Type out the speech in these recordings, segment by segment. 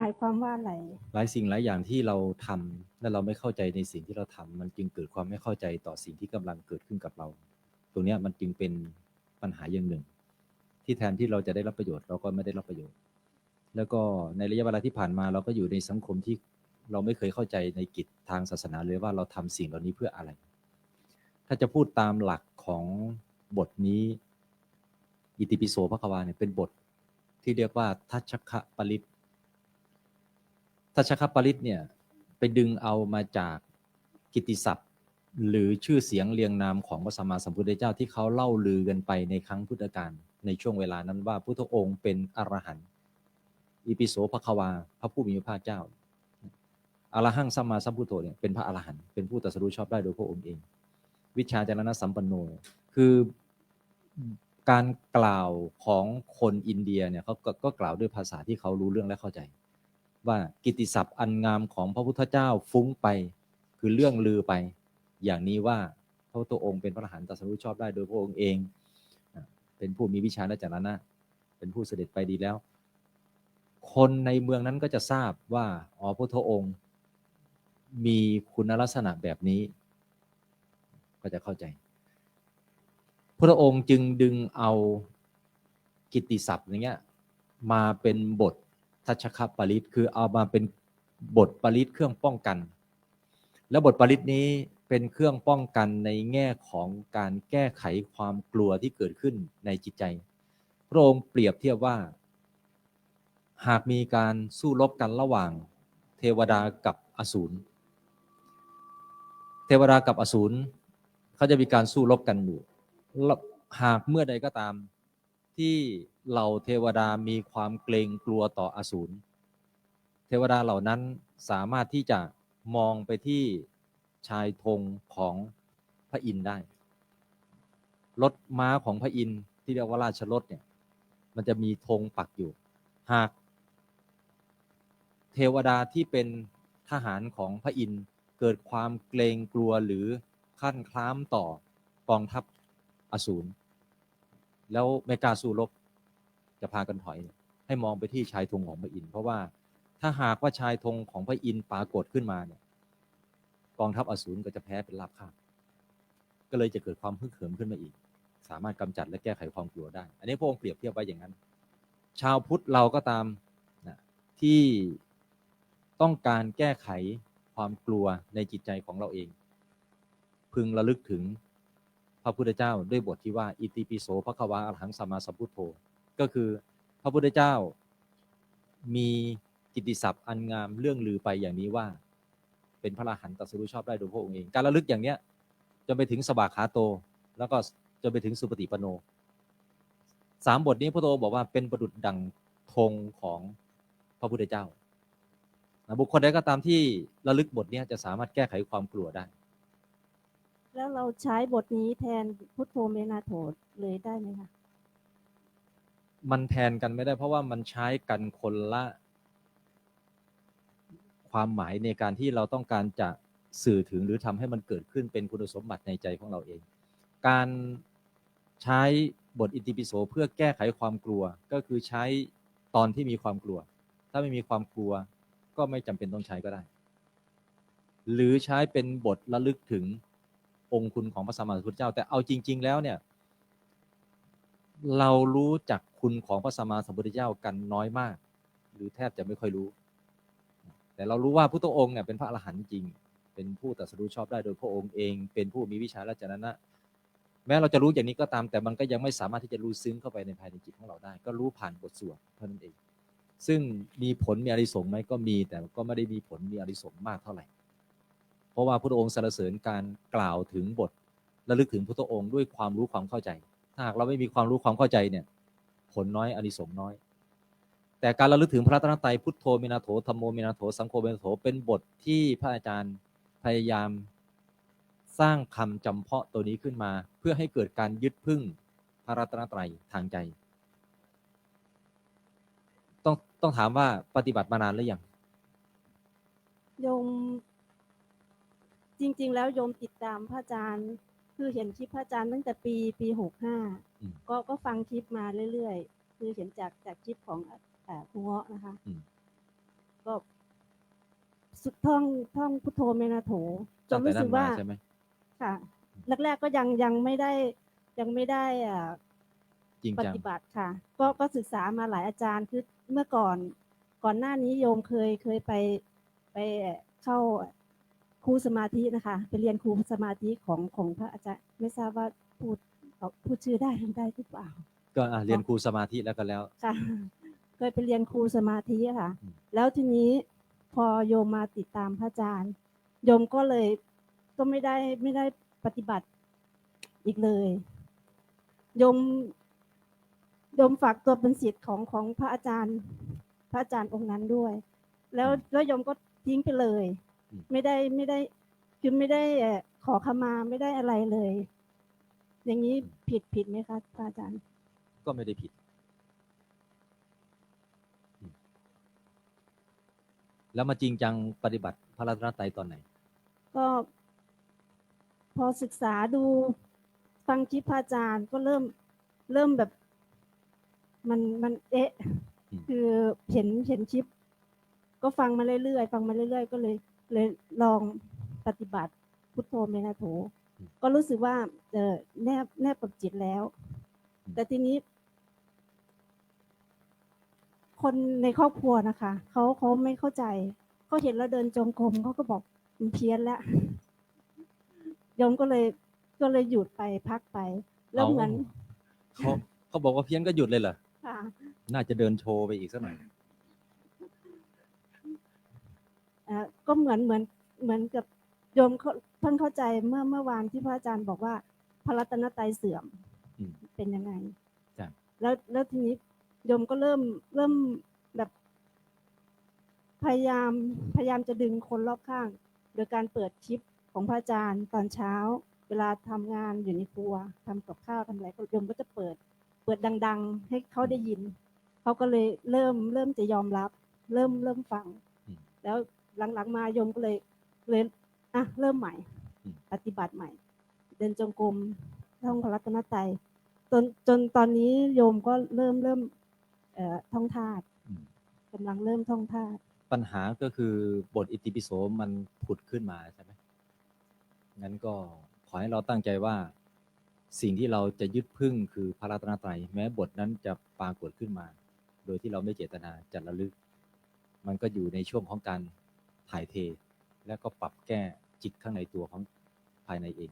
ายความว่าอะไรหลายสิ่งหลายอย่างที่เราทำและเราไม่เข้าใจในสิ่งที่เราทำมันจึงเกิดความไม่เข้าใจต่อสิ่งที่กำลังเกิดขึ้นกับเราตรงนี้มันจึงเป็นปัญหาอย่างหนึ่งที่แทนที่เราจะได้รับประโยชน์เราก็ไม่ได้รับประโยชน์แล้วก็ในระยะเวลาที่ผ่านมาเราก็อยู่ในสังคมที่เราไม่เคยเข้าใจในกิจทางศาสนาเลยว่าเราทำสิ่งเหล่านี้เพื่ออะไรถ้าจะพูดตามหลักของบทนี้อิติปิโสภควาเนี่ยเป็นบทที่เรียกว่าทัชชคปริตทัชชคปริตเนี่ยไปดึงเอามาจากกิตติศัพท์หรือชื่อเสียงเรียงนามของพระสัมมาสัมพุทธเจ้าที่เขาเล่าลือกันไปในครั้งพุทธกาลในช่วงเวลานั้นว่าพุทธองค์เป็นอรหันต์อิปิโสภควาพระผู้มีพระภาคเจ้าอรหังสัมมาสัมพุทโธเนี่ยเป็นพระอรหันต์เป็นผู้ตรัสรู้ชอบได้โดยพระองค์เองวิชาจารณสัมปันโนคือการกล่าวของคนอินเดียเนี่ยเขาก็กล่าวด้วยภาษาที่เขารู้เรื่องและเข้าใจว่ากิตติศัพท์อันงามของพระพุทธเจ้าฟุ้งไปคือเรื่องลือไปอย่างนี้ว่าพระพุทธองค์เป็นพระอรหันต์ตรัสรู้ชอบได้โดยพระองค์เองเป็นผู้มีวิชาและจรณะเป็นผู้เสด็จไปดีแล้วคนในเมืองนั้นก็จะทราบว่าอ๋อพระพุทธองค์มีคุณลักษณะแบบนี้ก็จะเข้าใจพระองค์จึงดึงเอากิตติศัพท์อย่างเงี้ยมาเป็นบททัชชคปริตคือเอามาเป็นบทปริตเครื่องป้องกันแล้วบทปริตนี้เป็นเครื่องป้องกันในแง่ของการแก้ไขความกลัวที่เกิดขึ้นในจิตใจพระองค์เปรียบเทียบว่าหากมีการสู้รบกันระหว่างเทวดากับอสูรเทวดากับอสูรเขาจะมีการสู้รบกันอยู่หากเมื่อใดก็ตามที่เหล่าเทวดามีความเกรงกลัวต่ออสูรเทวดาเหล่านั้นสามารถที่จะมองไปที่ชายธงของพระอินทร์ได้รถม้าของพระอินทร์ที่เรียกว่าราชรถเนี่ยมันจะมีธงปักอยู่หากเทวดาที่เป็นทหารของพระอินทร์เกิดความเกรงกลัวหรือขั้นคล้ามต่อกองทัพอสูรแล้วไม่กล้าสู้รบจะพากันถอยให้มองไปที่ชายธงของพระอินทร์เพราะว่าถ้าหากว่าชายธงของพระอินทร์ปรากฏขึ้นมาเนี่ยกองทัพอสูรก็จะแพ้เป็นราบคาบก็เลยจะเกิดความฮึกเหิมขึ้นมาอีกสามารถกำจัดและแก้ไขความกลัวได้อันนี้พระองค์เปรียบเทียบไว้อย่างนั้นชาวพุทธเราก็ตามนะที่ต้องการแก้ไขความกลัวในจิตใจของเราเองพึงระลึกถึงพระพุทธเจ้าด้วยบทที่ว่าอิติปิโสภควาอรหังสัมมาสัมพุทโธก็คือพระพุทธเจ้ามีกิตติศัพท์อันงามเรื่องลือไปอย่างนี้ว่าเป็นพระอรหันต์ตรัสรู้ชอบได้โดยพระองค์เองการระลึกอย่างเนี้ยจนไปถึงสวากขาโตแล้วก็จนไปถึงสุปฏิปันโน3 บทนี้พระองค์บอกว่าเป็นประดุจดั่งธงของพระพุทธเจ้าบุคคลใดก็ตามที่ระลึกบทนี้จะสามารถแก้ไขความกลัวได้แล้วเราใช้บทนี้แทนพุทโธเมนาโถเลยได้ไหมคะมันแทนกันไม่ได้เพราะว่ามันใช้กันคนละความหมายในการที่เราต้องการจะสื่อถึงหรือทำให้มันเกิดขึ้นเป็นคุณสมบัติในใจของเราเองการใช้บทอิติปิโสเพื่อแก้ไขความกลัวก็คือใช้ตอนที่มีความกลัวถ้าไม่มีความกลัวก็ไม่จำเป็นต้องใช้ก็ได้หรือใช้เป็นบทระลึกถึงองค์คุณของพระสัมมาสัมพุทธเจ้าแต่เอาจริงๆแล้วเนี่ยเรารู้จักคุณของพระสัมมาสัมพุทธเจ้ากันน้อยมากหรือแทบจะไม่ค่อยรู้แต่เรารู้ว่าพุทธองค์เนี่ยเป็นพระอรหันต์จริงเป็นผู้ตรัสรู้ชอบได้โดยพระองค์เองเป็นผู้มีวิชาและจรณะแม้เราจะรู้อย่างนี้ก็ตามแต่มันก็ยังไม่สามารถที่จะรู้ซึ้งเข้าไปในภายในจิตของเราได้ก็รู้ผ่านบทสวดเท่านั้นเองซึ่งมีผลมีอานิสงส์ไหมก็มีแต่ก็ไม่ได้มีผลมีอานิสงส์มากเท่าไหร่เพราะว่าพระองค์สรรเสริญการกล่าวถึงบทระลึกถึงพระองค์ด้วยความรู้ความเข้าใจถ้าหากเราไม่มีความรู้ความเข้าใจเนี่ยผลน้อยอานิสงส์น้อยแต่การระลึกถึงพระรัตนตรัยพุทโธเมนาโถธัมโมเมนาโถสังโฆเมนาโถเป็นบทที่พระอาจารย์พยายามสร้างคำจำเพาะตัวนี้ขึ้นมาเพื่อให้เกิดการยึดพึ่งพระรัตนตรัยทางใจต้องถามว่าปฏิบัติมานานหรือยังโยมจริงๆแล้วโยมติดตามพระอาจารย์คือเห็นคลิปพระอาจารย์ตั้งแต่ปี65ก็ฟังคลิปมาเรื่อยๆคือเห็นจากคลิปของครูเงาะนะคะ ก็สุดท่องพุทโธเมนะโถจ ตั้ น งแต่ รู้ นั้ สึ น ก มา ว่า ใช่ไหม ค่ะแรกๆก็ยังไม่ได้จริง ป จัง ฏิบัติค่ะก็ศึกษามาหลายอาจารย์คือเมื่อก่อนหน้านี้โยมเคยไปเข้าครูสมาธินะคะไปเรียนครูสมาธิของพระอาจารย์ไม่ทราบว่าพูดชื่อได้หรือเปล่า ก็เรียนครูสมาธิแล้วก็แล้ว ค่ะเคยไปเรียนครูสมาธิอะค่ะ อืม แล้วทีนี้พอโยมมาติดตามพระอาจารย์โยมก็เลยก็ไม่ได้ปฏิบัติอีกเลยโยมฝากตัวเป็นศิษย์ของพระอาจารย์องค์นั้นด้วย แล้วโยมก็ทิ้งไปเลย ไม่ได้คือไม่ได้ขอขมาไม่ได้อะไรเลย อย่างนี้ผิดไหมคะพระอาจารย์ ก็ไม่ได้ผิด แล้วมาจริงจังปฏิบัติพระรัตนตรัยตอนไหน ก็พอศึกษาดูฟังคลิปพระอาจารย์ก็เริ่มแบบมันคือเห็นคลิปก็ฟังมาเรื่อยๆก็เลยลองปฏิบัติพุทโธเมนะโถก็รู้สึกว่าแนบกับจิตแล้ว แต่ทีนี้ คนในครอบครัวนะคะเขาไม่เข้าใจเขาเห็นเราเดินจงกรมเขาก็บอกมันเพี้ยนแล้วโยมก็เลยหยุดไปพักไปแล้วเหมือน เขาบอกว่าเพี้ยนก็หยุดเลยเหรอ ค่ะ น่าจะเดินโชว์ไปอีกสักหน่อย ก็เหมือนกับโยมเพิ่งเข้าใจเมื่อวานที่พระอาจารย์บอกว่าพระรัตนตรัยเสื่อมเป็นยังไงแล้วทีนี้โยมก็เริ่มแบบพยายามจะดึงคนรอบข้างโดยการเปิดคลิปของพระอาจารย์ตอนเช้าเวลาทำงานอยู่ในครัวทำกับข้าวทำอะไรโยมก็จะเปิดดังๆให้เขาได้ยินเขาก็เลยเริ่มจะยอมรับเริ่มฟังแล้วหลังๆมาโยมก็เลยเริ่มใหม่ปฏิบัติใหม่เดินจงกรมท่องพระรัตนตรัยจนตอนนี้โยมก็เริ่มท่องธาตุกำลังเริ่มท่องธาตุปัญหาก็คือบทอิติปิโสมันผุดขึ้นมาใช่ไหมงั้นก็ขอให้เราตั้งใจว่าสิ่งที่เราจะยึดพึ่งคือพระรัตนตรัยแม้บทนั้นจะปรากฏขึ้นมา โดยที่เราไม่เจตนาจะระลึกมันก็อยู่ในช่วงของการถ่ายเทและก็ปรับแก้จิตข้างในตัวของภายในเอง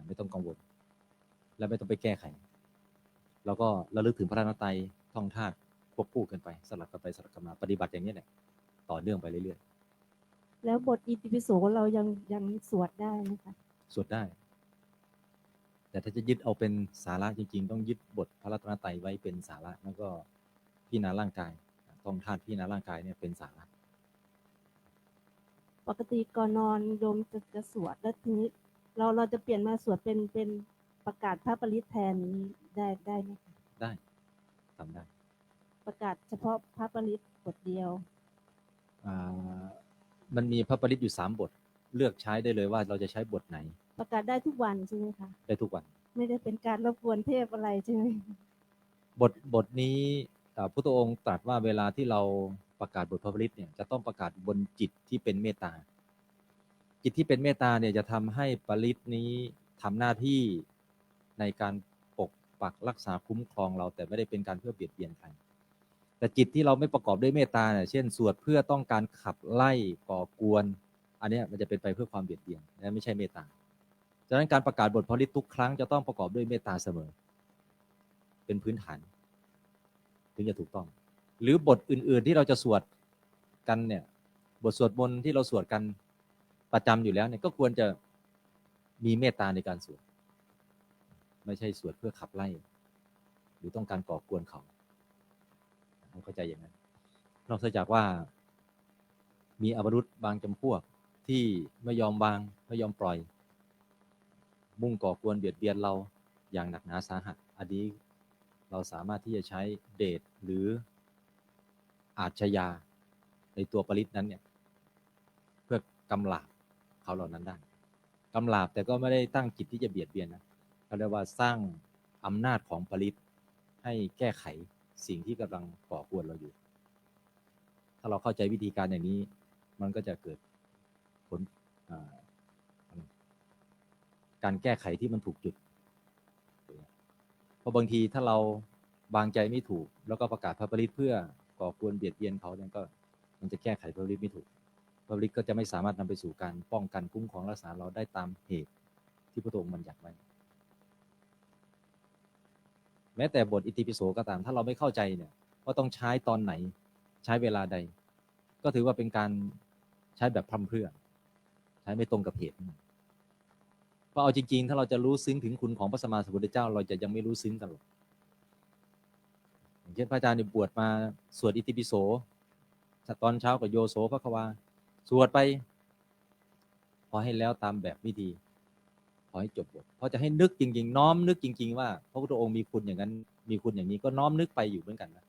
ไม่ต้องกังวลและไม่ต้องไปแก้ไขเราก็ระลึกถึงพระรัตนตรัยท่องธาตุควบคู่กันไปสลับกันไปสลับกันมาปฏิบัติอย่างนี้แหละต่อเนื่องไปเรื่อยๆแล้วบทอิติปิโสเรายังสวดได้ไหมคะสวดได้ แต่ถ้าจะยึดเอาเป็นสาระจริงๆต้องยึดบทพระรัตนตรัยไว้เป็นสาระแล้วก็พิจารณาร่างกายท่องธาตุพิจารณาร่างกายเนี่ยเป็นสาระปกติก่อนนอนโยมจะสวดแล้วทีนี้เราจะเปลี่ยนมาสวดเป็นประกาศพระปริตแทนนี้ได้ไหมคะได้ทำได้ประกาศเฉพาะพระปริตบทเดียวมันมีพระปริตอยู่3 บทเลือกใช้ได้เลยว่าเราจะใช้บทไหนประกาศได้ทุกวันใช่ไหมคะได้ทุกวันไม่ได้เป็นการรบกวนเทพอะไรใช่ไหมบทนี้พุทธองค์ตรัสว่าเวลาที่เราประกาศบทพระปริตเนี่ยจะต้องประกาศบนจิตที่เป็นเมตตาจิตที่เป็นเมตตาเนี่ยจะทำให้ปริตนี้ทำหน้าที่ในการปกปักรักษาคุ้มครองเราแต่ไม่ได้เป็นการเพื่อเบียดเบียนใครแต่จิตที่เราไม่ประกอบด้วยเมตตาเนี่ยเช่นสวดเพื่อต้องการขับไล่ก่อกวนอันนี้มันจะเป็นไปเพื่อความเบียดเบียนและไม่ใช่เมตตาฉะนั้นการประกาศบทพระปริตทุกครั้งจะต้องประกอบด้วยเมตตาเสมอเป็นพื้นฐานถึงจะถูกต้องหรือบทอื่นๆที่เราจะสวดกันเนี่ยบทสวดมนต์ที่เราสวดกันประจำอยู่แล้วเนี่ยก็ควรจะมีเมตตาในการสวดไม่ใช่สวดเพื่อขับไล่หรือต้องการก่อกวนเขาเข้าใจอย่างนั้นนอกจากว่ามีอวรุธบางจำพวกที่ไม่ยอมวางไม่ยอมปล่อยมุ่งก่อกวนเบียดเบียนเราอย่างหนักหนาสาหัสอันนี้เราสามารถที่จะใช้เดชหรืออาชญาในตัวปริตนั้นเนี่ยเพื่อกำราบเขาเหล่านั้นได้กำราบแต่ก็ไม่ได้ตั้งจิตที่จะเบียดเบียนนะเขาเรียกว่าสร้างอำนาจของปริตให้แก้ไขสิ่งที่กำลังก่อกวนเราอยู่ ถ้าเราเข้าใจวิธีการอย่างนี้มันก็จะเกิดผลการแก้ไขที่มันถูกจุดเพราะบางทีถ้าเราวางใจไม่ถูกแล้วก็ประกาศพระปริตเพื่อก่อกวนเบียดเบียนเขาเนี่ยก็มันจะแก้ไขพระปริตไม่ถูกพระปริตก็จะไม่สามารถนำไปสู่การป้องกันคุ้มครองรักษาเราได้ตามเหตุที่พระองค์บัญญัติไว้แม้แต่บทอิติปิโสก็ตามถ้าเราไม่เข้าใจเนี่ยว่าต้องใช้ตอนไหนใช้เวลาใดก็ถือว่าเป็นการใช้แบบพร่ำเพรื่อใช้ไม่ตรงกับเหตุเพราะเอาจริงๆถ้าเราจะรู้ซึ้งถึงคุณของพระสัมมาสัมพุทธเจ้าเราจะยังไม่รู้ซึ้งกันหรอกอย่างเช่นพระอาจารย์บวชมาสวดอิติปิโสตอนเช้ากับโยโสภควาสวดไปพอให้แล้วตามแบบวิธีพอให้จบบทพอจะให้นึกจริงๆน้อมนึกจริงๆว่าพระพุทธองค์มีคุณอย่างนั้นมีคุณอย่างนี้ก็น้อมนึกไปอยู่เหมือนกันนะ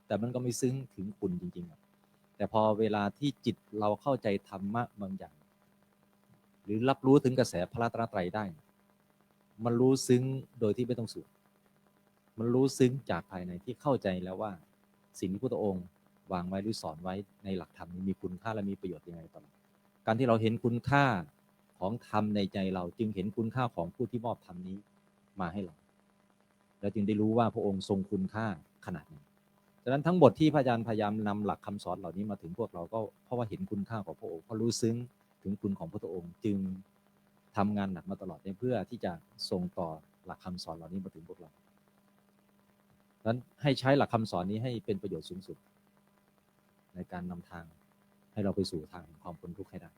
แต่มันก็ไม่ซึ้งถึงคุณจริงๆแต่พอเวลาที่จิตเราเข้าใจธรรมะบางอย่างหรือรับรู้ถึงกระแสพระรัตนตรัยได้มันรู้ซึ้งโดยที่ไม่ต้องสวดมันรู้ซึ้งจากภายในที่เข้าใจแล้วว่าสิ่งที่พระพุทธองค์วางไว้หรือสอนไว้ในหลักธรรมนี้มีคุณค่าและมีประโยชน์ยังไงต่อการที่เราเห็นคุณค่าของธรรมในใจเราจึงเห็นคุณค่าของผู้ที่มอบธรรมนี้มาให้เราแล้วจึงได้รู้ว่าพระองค์ทรงคุณค่าขนาดไหนฉะนั้นทั้งหมดที่พระอาจารย์พยายามนำหลักคำสอนเหล่านี้มาถึงพวกเราก็เพราะว่าเห็นคุณค่าของพระองค์เพราะรู้ซึ้งถึงคุณของพระองค์จึงทำงานหนักมาตลอดเพื่อที่จะส่งต่อหลักคำสอนเหล่านี้มาถึงพวกเราฉะนั้นให้ใช้หลักคำสอนนี้ให้เป็นประโยชน์สูงสุดในการนำทางให้เราไปสู่ทางความพ้นทุกข์ให้ได้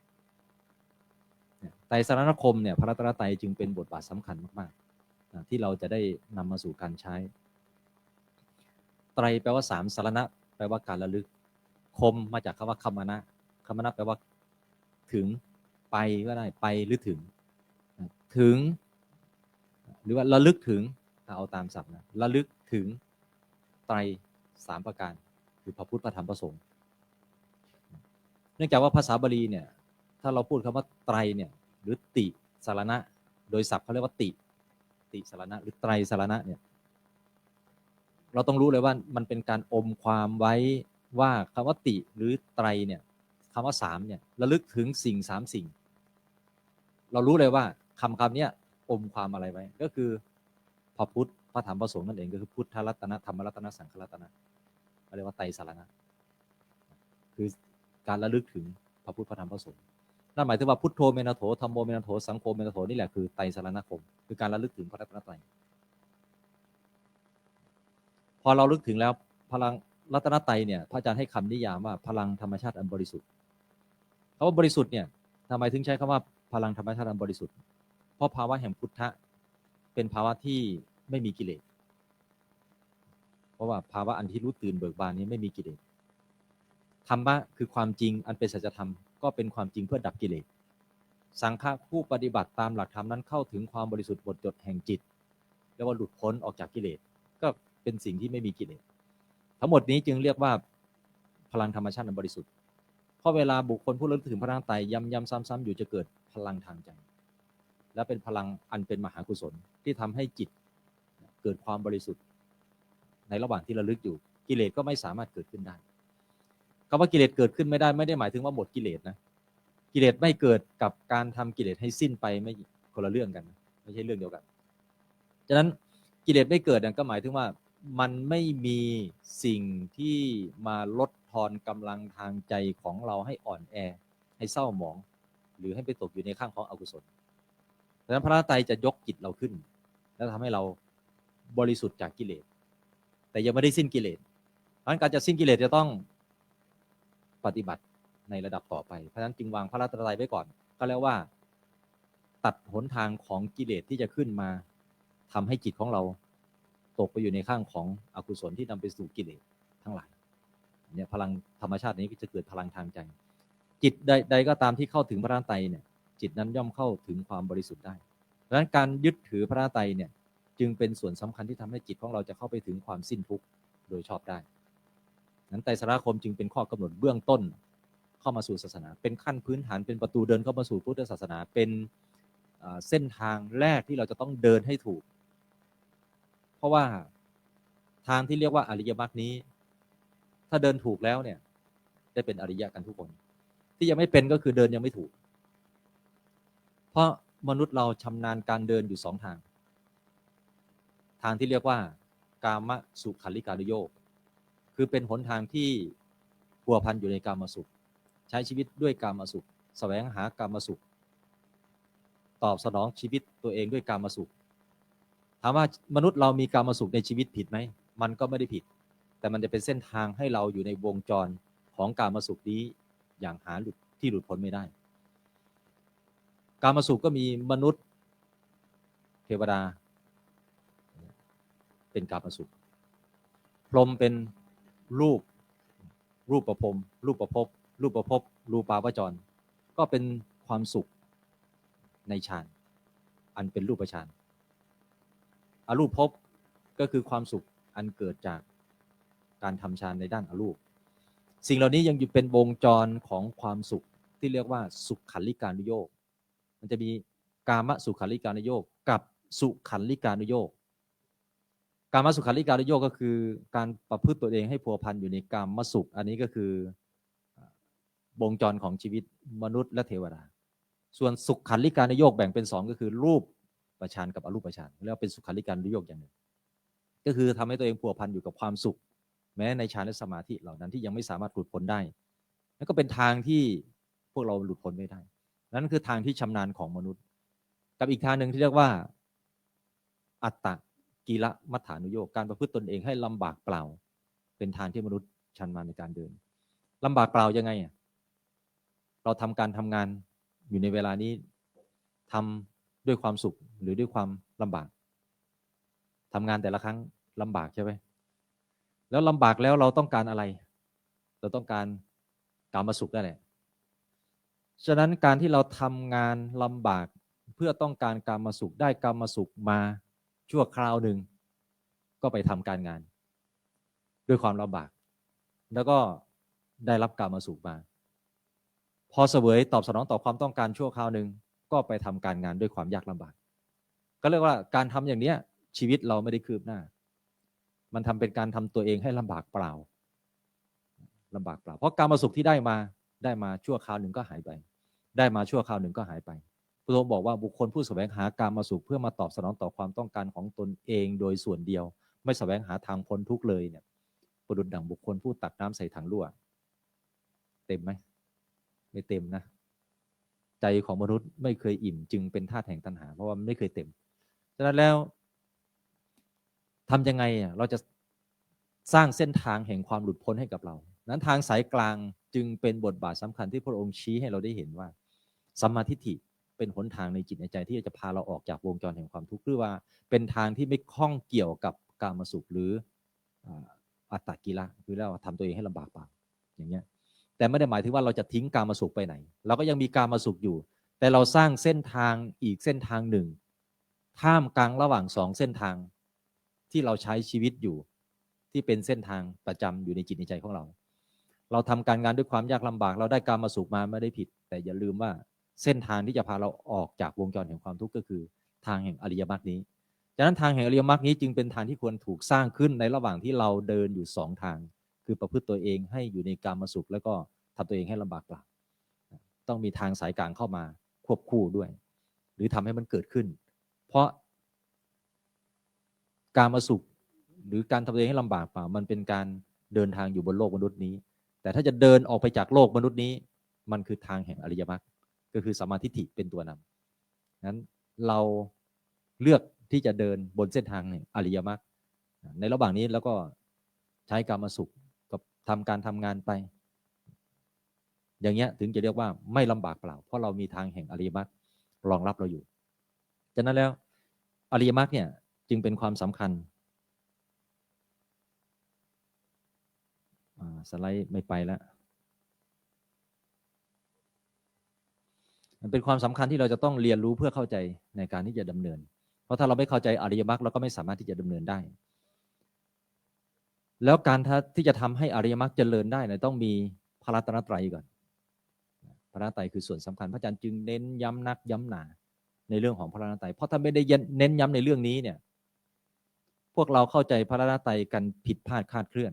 ไตรสรณคมเนี่ยพระรัตนตรัยจึงเป็นบทบาทสำคัญมากๆที่เราจะได้นำมาสู่การใช้ไตรแปลว่าสามสรณะแปลว่าการระลึกคมมาจากคำว่าคัมมนะคัมมนะแปลว่าถึงไปก็ได้ไปหรือถึงหรือว่าระลึกถึงเอาตามศัพท์นะระลึกถึงไตรสามประการคือพระพุทธพระธรรมพระสงฆ์เนื่องจากว่าภาษาบาลีเนี่ยถ้าเราพูดคำว่าไตรเนี่ยหรือติสารณะโดยศัพท์เขาเรียกว่าติสารณะหรือไตรสารณะเนี่ยเราต้องรู้เลยว่ามันเป็นการอมความไว้ว่าคำว่าติหรือไตรเนี่ยคำว่าสามเนี่ยระลึกถึงสิ่งสามสิ่งเรารู้เลยว่าคำนี้อมความอะไรไว้ก็คือพระพุทธพระธรรมพระสงฆ์นั่นเองก็คือพุทธรัตนะธรรมรัตนะสังฆรัตนะเรียกว่าไตรสารณะคือการระลึกถึงพระพุทธพระธรรมพระสงฆ์นั่นหมายถึงว่าพุทโธเมนะโถธัมโมเมนะโถสังโฆเมนะโถนี่แหละคือไตรสารณคมคือการระลึกถึงพระรัตนตรัยพอเราลึกถึงแล้วพลังรัตนตรัยเนี่ยพระอาจารย์ให้คำนิยามว่าพลังธรรมชาติอันบริสุทธิ์คำว่าบริสุทธิ์เนี่ยทำไมถึงใช้คำว่าพลังธรรมชาติอันบริสุทธิ์เพราะภาวะแห่งพุทธะเป็นภาวะที่ไม่มีกิเลสเพราะว่าภาวะอันที่รู้ตื่นเบิกบานนี้ไม่มีกิเลสธรรมะคือความจริงอันเป็นสัจธรรมก็เป็นความจริงเพื่อดับกิเลสสังฆะผู้ปฏิบัติตามหลักธรรมนั้นเข้าถึงความบริสุทธิ์หมดจดแห่งจิตเรียกว่าหลุดพ้นออกจากกิเลสก็เป็นสิ่งที่ไม่มีกิเลสทั้งหมดนี้จึงเรียกว่าพลังธรรมชาติอันบริสุทธิ์เพราะเวลาบุคคลผู้ระลึกถึงพระรัตนตรัยย้ำๆซ้ำๆอยู่จะเกิดพลังทางใจและเป็นพลังอันเป็นมหากุศลที่ทำให้จิตเกิดความบริสุทธิ์ในระหว่างที่ระลึกอยู่กิเลสก็ไม่สามารถเกิดขึ้นได้คำว่ากิเลสเกิดขึ้นไม่ได้ไม่ได้หมายถึงว่าหมดกิเลสนะกิเลสไม่เกิดกับการทำกิเลสให้สิ้นไปไม่คนละเรื่องกันไม่ใช่เรื่องเดียวกันฉะนั้นกิเลสไม่เกิดก็หมายถึงว่ามันไม่มีสิ่งที่มาลดทอนกำลังทางใจของเราให้อ่อนแอให้เศร้าหมองหรือให้ไปตกอยู่ในข้างของอกุศลดังนั้นพระรัตนตรัยจะยกจิตเราขึ้นแล้วทำให้เราบริสุทธิ์จากกิเลสแต่ยังไม่ได้สิ้นกิเลสเพราะฉะนั้นการจะสิ้นกิเลสจะต้องปฏิบัติในระดับต่อไปเพราะฉะนั้นจึงวางพระรัตนตรัยไว้ก่อนก็แล้วว่าตัดหนทางของกิเลสที่จะขึ้นมาทำให้จิตของเราตกไปอยู่ในข้างของอกุศลที่นำไปสู่กิเลสทั้งหลายเนี่ยพลังธรรมชาตินี้ก็จะเกิดพลังทางใจจิตใดก็ตามที่เข้าถึงพระรัตนตรัยเนี่ยจิตนั้นย่อมเข้าถึงความบริสุทธิ์ได้ดังนั้นการยึดถือพระรัตนตรัยเนี่ยจึงเป็นส่วนสำคัญที่ทำให้จิตของเราจะเข้าไปถึงความสิ้นทุกข์โดยชอบได้นั้นไตรสรณคมจึงเป็นข้อกำหนดเบื้องต้นเข้ามาสู่ศาสนาเป็นขั้นพื้นฐานเป็นประตูเดินเข้ามาสู่พุทธศาสนาเป็นเส้นทางแรกที่เราจะต้องเดินให้ถูกเพราะว่าทางที่เรียกว่าอริยมรรคนี้ถ้าเดินถูกแล้วเนี่ย ได้เป็นอริยะกันทุกคนที่ยังไม่เป็นก็คือเดินยังไม่ถูกเพราะมนุษย์เราชำนาญการเดินอยู่2 ทางทางที่เรียกว่ากามสุขัลลิกานุโยคคือเป็นหนทางที่พัวพันอยู่ในกามสุขใช้ชีวิตด้วยกามสุขแสวงหากามสุขตอบสนองชีวิตตัวเองด้วยกามสุขถามว่ามนุษย์เรามีกามสุขในชีวิตผิดไหมมันก็ไม่ได้ผิดแต่มันจะเป็นเส้นทางให้เราอยู่ในวงจรของกามสุขนี้อย่างหาหลุดพ้นไม่ได้กามสุขก็มีมนุษย์เทวดาเป็นกามสุขพรหมเป็นรูปประพรหมรูปประภพรูปาวจรก็เป็นความสุขในฌานอันเป็นรูปฌานอรูปภพก็คือความสุขอันเกิดจากการทำฌานในด้านอรูปสิ่งเหล่านี้ยังอยู่เป็นวงจรของความสุขที่เรียกว่าสุขขันลิกานุโยคมันจะมีกามสุขขันลิกานุโยคกับสุขันลิกานุโยคกามสุขันลิกานุโยคก็คือการประพฤติตัวเองให้พัวพันอยู่ในกามสุขอันนี้ก็คือวงจรของชีวิตมนุษย์และเทวดาส่วนสุขขันลิกานุโยคแบ่งเป็น2ก็คือรูปฌานกับอรูปฌานเรียกว่าเป็นสุขขันลิกานุโยคอย่างหนึ่งก็คือทำให้ตัวเองพัวพันอยู่กับความสุขแม้ในฌานและสมาธิเหล่านั้นที่ยังไม่สามารถหลุดพ้นได้นั่นก็เป็นทางที่พวกเราหลุดพ้นไม่ได้นั่นคือทางที่ชำนาญของมนุษย์กับอีกทางหนึ่งที่เรียกว่าอัตตกิลมัฏฐานุโยคการประพฤติตนเองให้ลำบากเปล่าเป็นทางที่มนุษย์ชำนาญในการเดินลำบากเปล่ายังไงเราทำการทำงานอยู่ในเวลานี้ทำด้วยความสุขหรือด้วยความลำบากทำงานแต่ละครั้งลำบากใช่ไหมแล้วลำบากแล้วเราต้องการอะไรเราต้องการกามสุขนั่นแหละฉะนั้นการที่เราทำงานลำบากเพื่อต้องการกามสุขได้กามสุขมาชั่วคราวหนึ่งก็ไปทำการงานด้วยความลำบากแล้วก็ได้รับกามสุขมาพอเสวยตอบสนองต่อความต้องการชั่วคราวหนึ่งก็ไปทำการงานด้วยความยากลำบากก็เรียกว่าการทำอย่างนี้ชีวิตเราไม่ได้คืบหน้ามันทำเป็นการทำตัวเองให้ลำบากเปล่าเพราะกามสุขที่ได้มาชั่วคราวหนึ่งก็หายไปได้มาชั่วคราวหนึ่งก็หายไปพระองค์บอกว่าบุคคลผู้แสวงหากามสุขเพื่อมาตอบสนองต่อความต้องการของตนเองโดยส่วนเดียวไม่แสวงหาทางพ้นทุกข์เลยเนี่ยประดุจดั่งบุคคลผู้ตักน้ำใส่ถังรั่วเต็มไหมไม่เต็มนะใจของมนุษย์ไม่เคยอิ่มจึงเป็นธาตุแห่งตัณหาเพราะว่ามันไม่เคยเต็มฉะนั้นแล้วทำยังไงเราจะสร้างเส้นทางแห่งความหลุดพ้นให้กับเรานั้นทางสายกลางจึงเป็นบทบาทสำคัญที่พระองค์ชี้ให้เราได้เห็นว่าสัมมาทิฏฐิเป็นหนทางในจิตในใจที่จะพาเราออกจากวงจรแห่งความทุกข์หรือว่าเป็นทางที่ไม่ข้องเกี่ยวกับกามสุขหรืออัตตกิลคือเราทำตัวเองให้ลำบากเปล่าอย่างเงี้ยแต่ไม่ได้หมายถึงว่าเราจะทิ้งกามสุขไปไหนเราก็ยังมีกามสุขอยู่แต่เราสร้างเส้นทางอีกเส้นทางหนึ่งท่ามกลางระหว่าง2เส้นทางที่เราใช้ชีวิตอยู่ที่เป็นเส้นทางประจำอยู่ในจิตในใจของเราทำการงานด้วยความยากลำบากเราได้กามสุขมาไม่ได้ผิดแต่อย่าลืมว่าเส้นทางที่จะพาเราออกจากวงจรแห่งความทุกข์ก็คือทางแห่งอริยมรรคนี้ฉะนั้นทางแห่งอริยมรรคนี้จึงเป็นทางที่ควรถูกสร้างขึ้นในระหว่างที่เราเดินอยู่2ทางคือประพฤติตัวเองให้อยู่ในกามสุขแล้วก็ทำตัวเองให้ลำบากเปล่าต้องมีทางสายกลางเข้ามาควบคู่ด้วยหรือทำให้มันเกิดขึ้นเพราะกามสุขหรือการทำตัวเองให้ลำบากเปล่ามันเป็นการเดินทางอยู่บนโลกมนุษย์นี้แต่ถ้าจะเดินออกไปจากโลกมนุษย์นี้มันคือทางแห่งอริยมรรคก็คือสัมมาทิฏฐิเป็นตัวนำนั้นเราเลือกที่จะเดินบนเส้นทางแห่งอริยมรรคในระหว่างนี้แล้วก็ใช้กามสุขกับทำการทำงานไปอย่างเงี้ยถึงจะเรียกว่าไม่ลำบากเปล่าเพราะเรามีทางแห่งอริยมรรครองรับเราอยู่ฉะนั้นแล้วอริยมรรคเนี่ยจึงเป็นความสำคัญสไลด์ไม่ไปแล้วมันเป็นความสำคัญที่เราจะต้องเรียนรู้เพื่อเข้าใจในการที่จะดำเนินเพราะถ้าเราไม่เข้าใจอริยมรรคเราก็ไม่สามารถที่จะดำเนินได้แล้วการที่จะทำให้อริยมรรคเจริญได้เนี่ยต้องมีพระรัตนตรัยก่อนพระรัตนตรัยคือส่วนสำคัญพระอาจารย์จึงเน้นย้ำนักย้ำหนาในเรื่องของพระรัตนตรัยเพราะถ้าไม่ได้เน้นย้ำในเรื่องนี้เนี่ยพวกเราเข้าใจพระรัตนตรัยกันผิดพลาดคลาดเคลื่อน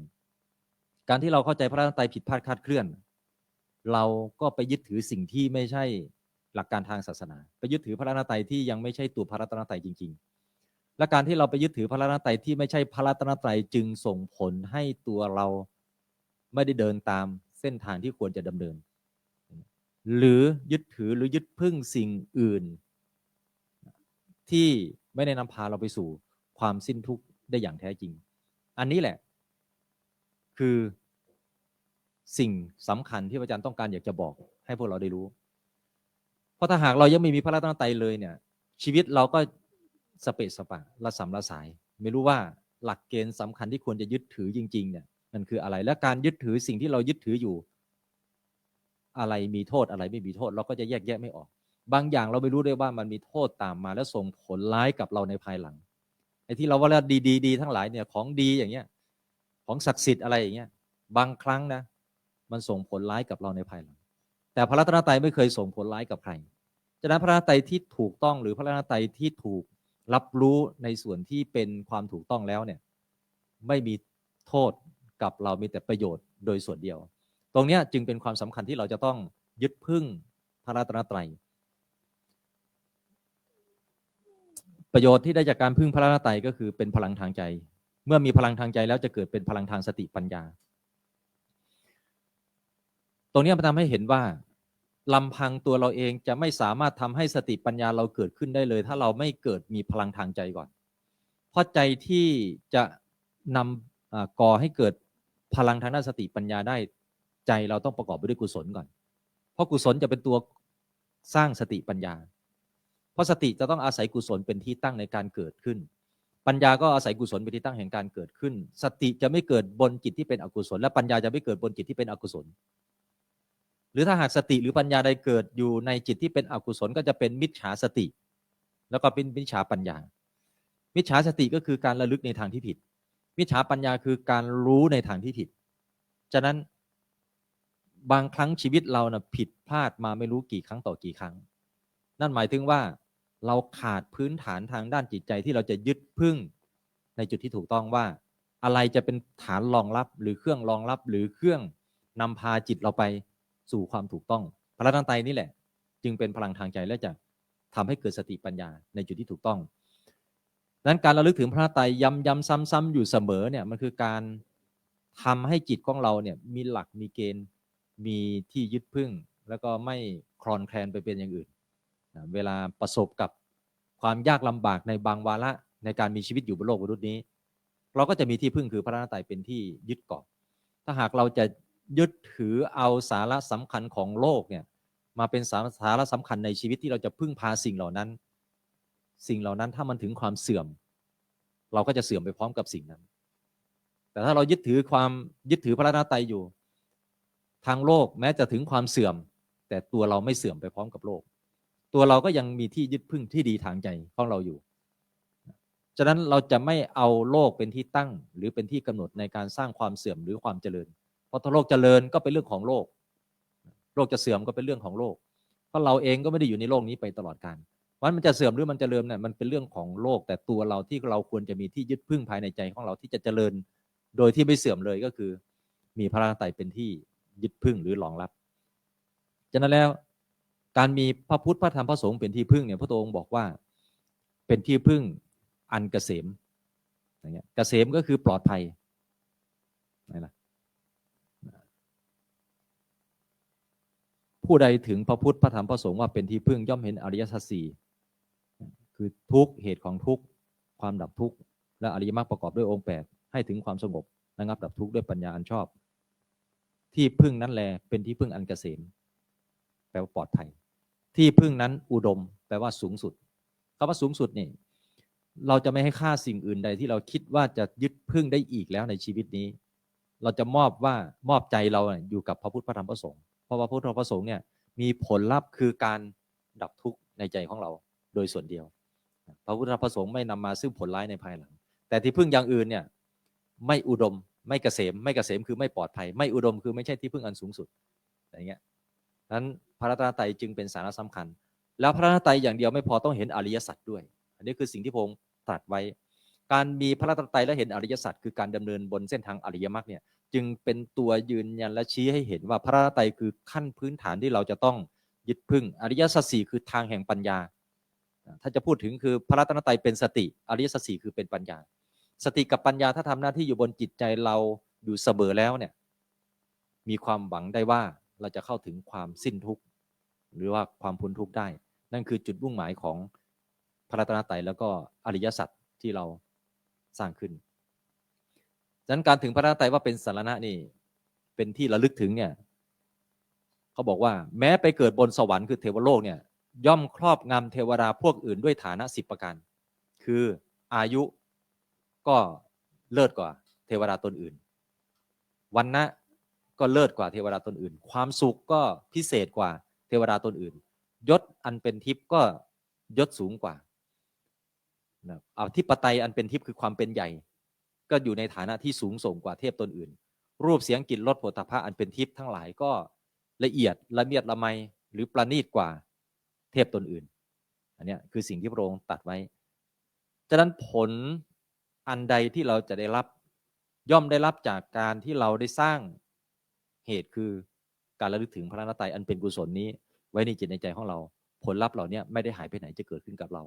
การที่เราเข้าใจพระรัตนตรัยผิดพลาดคลาดเคลื่อน เราก็ไปยึดถือสิ่งที่ไม่ใช่หลักการทางศาสนาไปยึดถือพระรัตนตรัยที่ยังไม่ใช่ตัวพระรัตนตรัยจริงๆและการที่เราไปยึดถือพระรัตนตรัยที่ไม่ใช่พระรัตนตรัยจึงส่งผลให้ตัวเราไม่ได้เดินตามเส้นทางที่ควรจะดำเนินหรือยึดถือหรือยึดพึ่งสิ่งอื่นที่ไม่ได้นำพาเราไปสู่ความสิ้นทุกข์ได้อย่างแท้จริงอันนี้แหละคือสิ่งสำคัญที่พระอาจารย์ต้องการอยากจะบอกให้พวกเราได้รู้เพราะถ้าหากเรายังไม่มีพระรัตนตรัยเลยเนี่ยชีวิตเราก็สเปะสปะละสำละสายไม่รู้ว่าหลักเกณฑ์สำคัญที่ควรจะยึดถือจริงๆเนี่ยมันคืออะไรและการยึดถือสิ่งที่เรายึดถืออยู่อะไรมีโทษอะไรไม่มีโทษเราก็จะแยกแยะไม่ออกบางอย่างเราไม่รู้ด้วยว่ามันมีโทษตามมาแล้วส่งผลร้ายกับเราในภายหลังไอ้ที่เราว่าดีทั้งหลายเนี่ยของดีอย่างเงี้ยของศักดิ์สิทธิ์อะไรอย่างเงี้ยบางครั้งนะมันส่งผลร้ายกับเราในภายหลังแต่พระรัตนตรัยไม่เคยส่งผลร้ายกับใครฉะนั้นพระรัตนตรัยที่ถูกต้องหรือพระรัตนตรัยที่ถูกรับรู้ในส่วนที่เป็นความถูกต้องแล้วเนี่ยไม่มีโทษกับเรามีแต่ประโยชน์โดยส่วนเดียวตรงนี้จึงเป็นความสำคัญที่เราจะต้องยึดพึ่งพระรัตนตรัยประโยชน์ที่ได้จากการพึ่งพระรัตนตรัยก็คือเป็นพลังทางใจเมื่อมีพลังทางใจแล้วจะเกิดเป็นพลังทางสติปัญญาตรงนี้มันทำให้เห็นว่าลำพังตัวเราเองจะไม่สามารถทำให้สติปัญญาเราเกิดขึ้นได้เลยถ้าเราไม่เกิดมีพลังทางใจก่อนเพราะใจที่จะนำก่อให้เกิดพลังทางด้านสติปัญญาได้ใจเราต้องประกอบไปด้วยกุศลก่อนเพราะกุศลจะเป็นตัวสร้างสติปัญญาเพราะสติจะต้องอาศัยกุศลเป็นที่ตั้งในการเกิดขึ้นปัญญาก็อาศัยกุศลเป็นที่ตั้งแห่งการเกิดขึ้นสติจะไม่เกิดบนจิตที่เป็นอกุศลและปัญญาจะไม่เกิดบนจิตที่เป็นอกุศลหรือถ้าหากสติหรือปัญญาใดเกิดอยู่ในจิตที่เป็นอกุศลก็จะเป็นมิจฉาสติแล้วก็เป็นมิจฉาปัญญามิจฉาสติก็คือการระลึกในทางที่ผิดมิจฉาปัญญาคือการรู้ในทางที่ผิดฉะนั้นบางครั้งชีวิตเรานะผิดพลาดมาไม่รู้กี่ครั้งต่อกี่ครั้งนั่นหมายถึงว่าเราขาดพื้นฐานทางด้านจิตใจที่เราจะยึดพึ่งในจุดที่ถูกต้องว่าอะไรจะเป็นฐานรองรับหรือเครื่องรองรับหรือเครื่องนำพาจิตเราไปสู่ความถูกต้องพระรัตนตรัยนี่แหละจึงเป็นพลังทางใจและจะทำให้เกิดสติปัญญาในจุดที่ถูกต้องดังนั้นการระลึกถึงพระรัตนตรัยย้ำซ้ำอยู่เสมอเนี่ยมันคือการทำให้จิตของเราเนี่ยมีหลักมีเกณฑ์มีที่ยึดพึ่งแล้วก็ไม่คลอนแคลนไปเป็นอย่างอื่นเวลาประสบกับความยากลำบากในบางวาระในการมีชีวิตอยู่บนโลกมนุษย์นี้เราก็จะมีที่พึ่งคือพระรัตนตรัยเป็นที่ยึดเกาะถ้าหากเราจะยึดถือเอาสาระสำคัญของโลกเนี่ยมาเป็นสาระสำคัญในชีวิตที่เราจะพึ่งพาสิ่งเหล่านั้นถ้ามันถึงความเสื่อมเราก็จะเสื่อมไปพร้อมกับสิ่งนั้นแต่ถ้าเรายึดถือพระรัตนตรัยอยู่ทางโลกแม้จะถึงความเสื่อมแต่ตัวเราไม่เสื่อมไปพร้อมกับโลกตัวเราก็ยังมีที่ยึดพึ่งที่ดีทางใจของเราอยู่ฉะนั้นเราจะไม่เอาโลกเป็นที่ตั้งหรือเป็นที่กำหนดในการสร้างความเสื่อมหรือความเจริญเพราะถ้าโลกเจริญก็เป็นเรื่องของโลกโลกจะเสื่อมก็เป็นเรื่องของโลกเพราะเราเองก็ไม่ได้อยู่ในโลกนี้ไปตลอดกาลมันจะเสื่อมหรือมันเจริญเนี่ยมันเป็นเรื่องของโลกแต่ตัวเราที่เราควรจะมีที่ยึดพึ่งภายในใจของเราที่จะเจริญโดยที่ไม่เสื่อมเลยก็คือมีพระรัตนตรัยเป็นที่ยึดพึ่งหรือรองรับฉะนั้นแล้วการมีพระพุทธพระธรรมพระสงฆ์เป็นที่พึ่งเนี่ยพระองค์บอกว่าเป็นที่พึ่งอันเกษมอย่างเงี้ยเกษมก็คือปลอดภัยนะผู้ใดถึงพระพุทธพระธรรมพระสงฆ์ว่าเป็นที่พึ่งย่อมเห็นอริยสัจสี่คือทุกเหตุของทุกความดับทุกและอริยมรรคประกอบด้วยองค์8ให้ถึงความสงบระงับดับทุกด้วยปัญญาอันชอบที่พึ่งนั้นแลเป็นที่พึ่งอันเกษมแปลว่าปลอดภัยที่พึ่งนั้นอุดมแปลว่าสูงสุดคำว่าสูงสุดนี่เราจะไม่ให้ค่าสิ่งอื่นใดที่เราคิดว่าจะยึดพึ่งได้อีกแล้วในชีวิตนี้เราจะมอบใจเราอยู่กับพระพุทธพระธรรมพระสงฆ์เพราะว่าพระพุทธพระสงฆ์เนี่ยมีผลลัพธ์คือการดับทุกข์ในใจของเราโดยส่วนเดียวพระพุทธพระสงฆ์ไม่นำมาซึ่งผลร้ายในภายหลังแต่ที่พึ่งอย่างอื่นเนี่ยไม่อุดมไม่เกษมคือไม่ปลอดภัยไม่อุดมคือไม่ใช่ที่พึ่งอันสูงสุดอย่างเงี้ยนั้นพระรัตนตรัยจึงเป็นสาระสำคัญแล้วพระรัตนตรัยอย่างเดียวไม่พอต้องเห็นอริยสัจด้วยอันนี้คือสิ่งที่พระองค์ตรัสไว้การมีพระรัตนตรัยและเห็นอริยสัจคือการดำเนินบนเส้นทางอริยมรรคเนี่ย จึงเป็นตัวยืนยันและชี้ให้เห็นว่าพระรัตนตรัยคือขั้นพื้นฐานที่เราจะต้องยึดพึ่งอริยสัจสี่คือทางแห่งปัญญาถ้าจะพูดถึงคือพระรัตนตรัยเป็นสติอริยสัจสี่คือเป็นปัญญาสติกับปัญญาถ้าทำหน้าที่อยู่บนจิตใจเราอยู่เสมอแล้วเนี่ยมีความหวังได้ว่าเราจะเข้าถึงความสิ้นทุกข์หรือว่าความพ้นทุกข์ได้นั่นคือจุดมุ่งหมายของพระรัตนตรัยแล้วก็อริยสัจที่เราสร้างขึ้นดังนั้นการถึงพระรัตนตรัยว่าเป็นสรณะนี่เป็นที่ระลึกถึงเนี่ยเขาบอกว่าแม้ไปเกิดบนสวรรค์คือเทวโลกเนี่ยย่อมครอบงำเทวดาพวกอื่นด้วยฐานะ10ประการคืออายุก็เลิศกว่าเทวดาตนอื่นวรรณะก็เลิศกว่าเทวดาตนอื่นความสุขก็พิเศษกว่าเทวดาตนอื่นยศอันเป็นทิพย์ก็ยศสูงกว่าอธิปไตยอันเป็นทิพย์คือความเป็นใหญ่ก็อยู่ในฐานะที่สูงส่งกว่าเทพตนอื่นรูปเสียงกลิ่นรสโผฏฐัพพะอันเป็นทิพย์ทั้งหลายก็ละเอียดละเมียดละไมหรือประณีตกว่าเทพตนอื่นอันนี้คือสิ่งที่พระองค์ตรัสไว้ฉะนั้นผลอันใดที่เราจะได้รับย่อมได้รับจากการที่เราได้สร้างเหตุคือการระลึกถึงพระรัตนตรัยอันเป็นกุศลนี้ไว้ในจิตในใจของเราผลลัพธ์เหล่านี้ไม่ได้หายไปไหนจะเกิดขึ้นกับเรา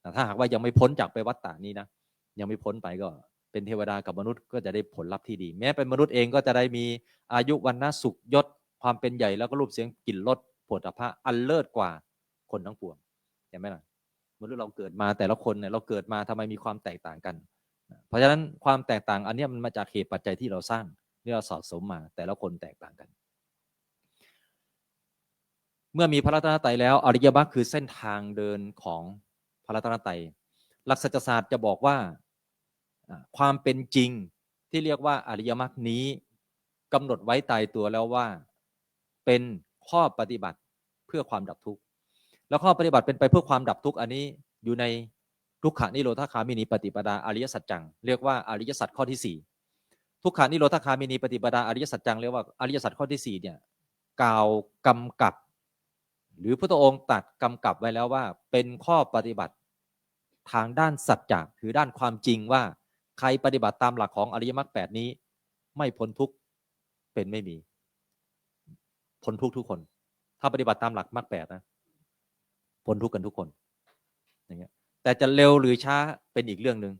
แต่ถ้าหากว่ายังไม่พ้นจากไปวัฏฏะนี้นะยังไม่พ้นไปก็เป็นเทวดากับมนุษย์ก็จะได้ผลลัพธ์ที่ดีแม้เป็นมนุษย์เองก็จะได้มีอายุวรรณะสุขยศความเป็นใหญ่แล้วก็รูปเสียงกลิ่นรสโผฏฐัพพะอันเลิศกว่าคนทั้งปวงเห็นไหมล่ะมนุษย์เราเกิดมาแต่ละคนเนี่ยเราเกิดมาทำไมมีความแตกต่างกันเพราะฉะนั้นความแตกต่างอันนี้มันมาจากเหตุปัจจัยที่เราสร้างที่เราสะสมมาแต่ละคนแตกต่างกันเมื่อมีพระรัตนตรัยแล้วอริยมรรคคือเส้นทางเดินของพระรัตนตรัยหลักสัจศาสตร์จะบอกว่าความเป็นจริงที่เรียกว่าอริยมรรคนี้กำหนดไว้ตายตัวแล้วว่าเป็นข้อปฏิบัติเพื่อความดับทุกข์แล้วข้อปฏิบัติเป็นไปเพื่อความดับทุกข์อันนี้อยู่ในทุกขานิโรธคามินีปฏิปดาอริยสัจจังเรียกว่าอริยสัจข้อที่4ทุกขานิโรธคามินีปฏิปดาอริยสัจจังเรียกว่าอริยสัจข้อที่4เนี่ยกล่าวกำกับหรือพระองค์ตรัสกำกับไว้แล้วว่าเป็นข้อปฏิบัติทางด้านสัจจะคือด้านความจริงว่าใครปฏิบัติตามหลักของอริยมรรค8นี้ไม่พ้นทุกข์เป็นไม่มีพ้นทุกข์ทุกคนถ้าปฏิบัติตามหลักมรรค8นะพ้นทุกข์กันทุกคนอย่างเงี้ยแต่จะเร็วหรือช้าเป็นอีกเรื่องนึง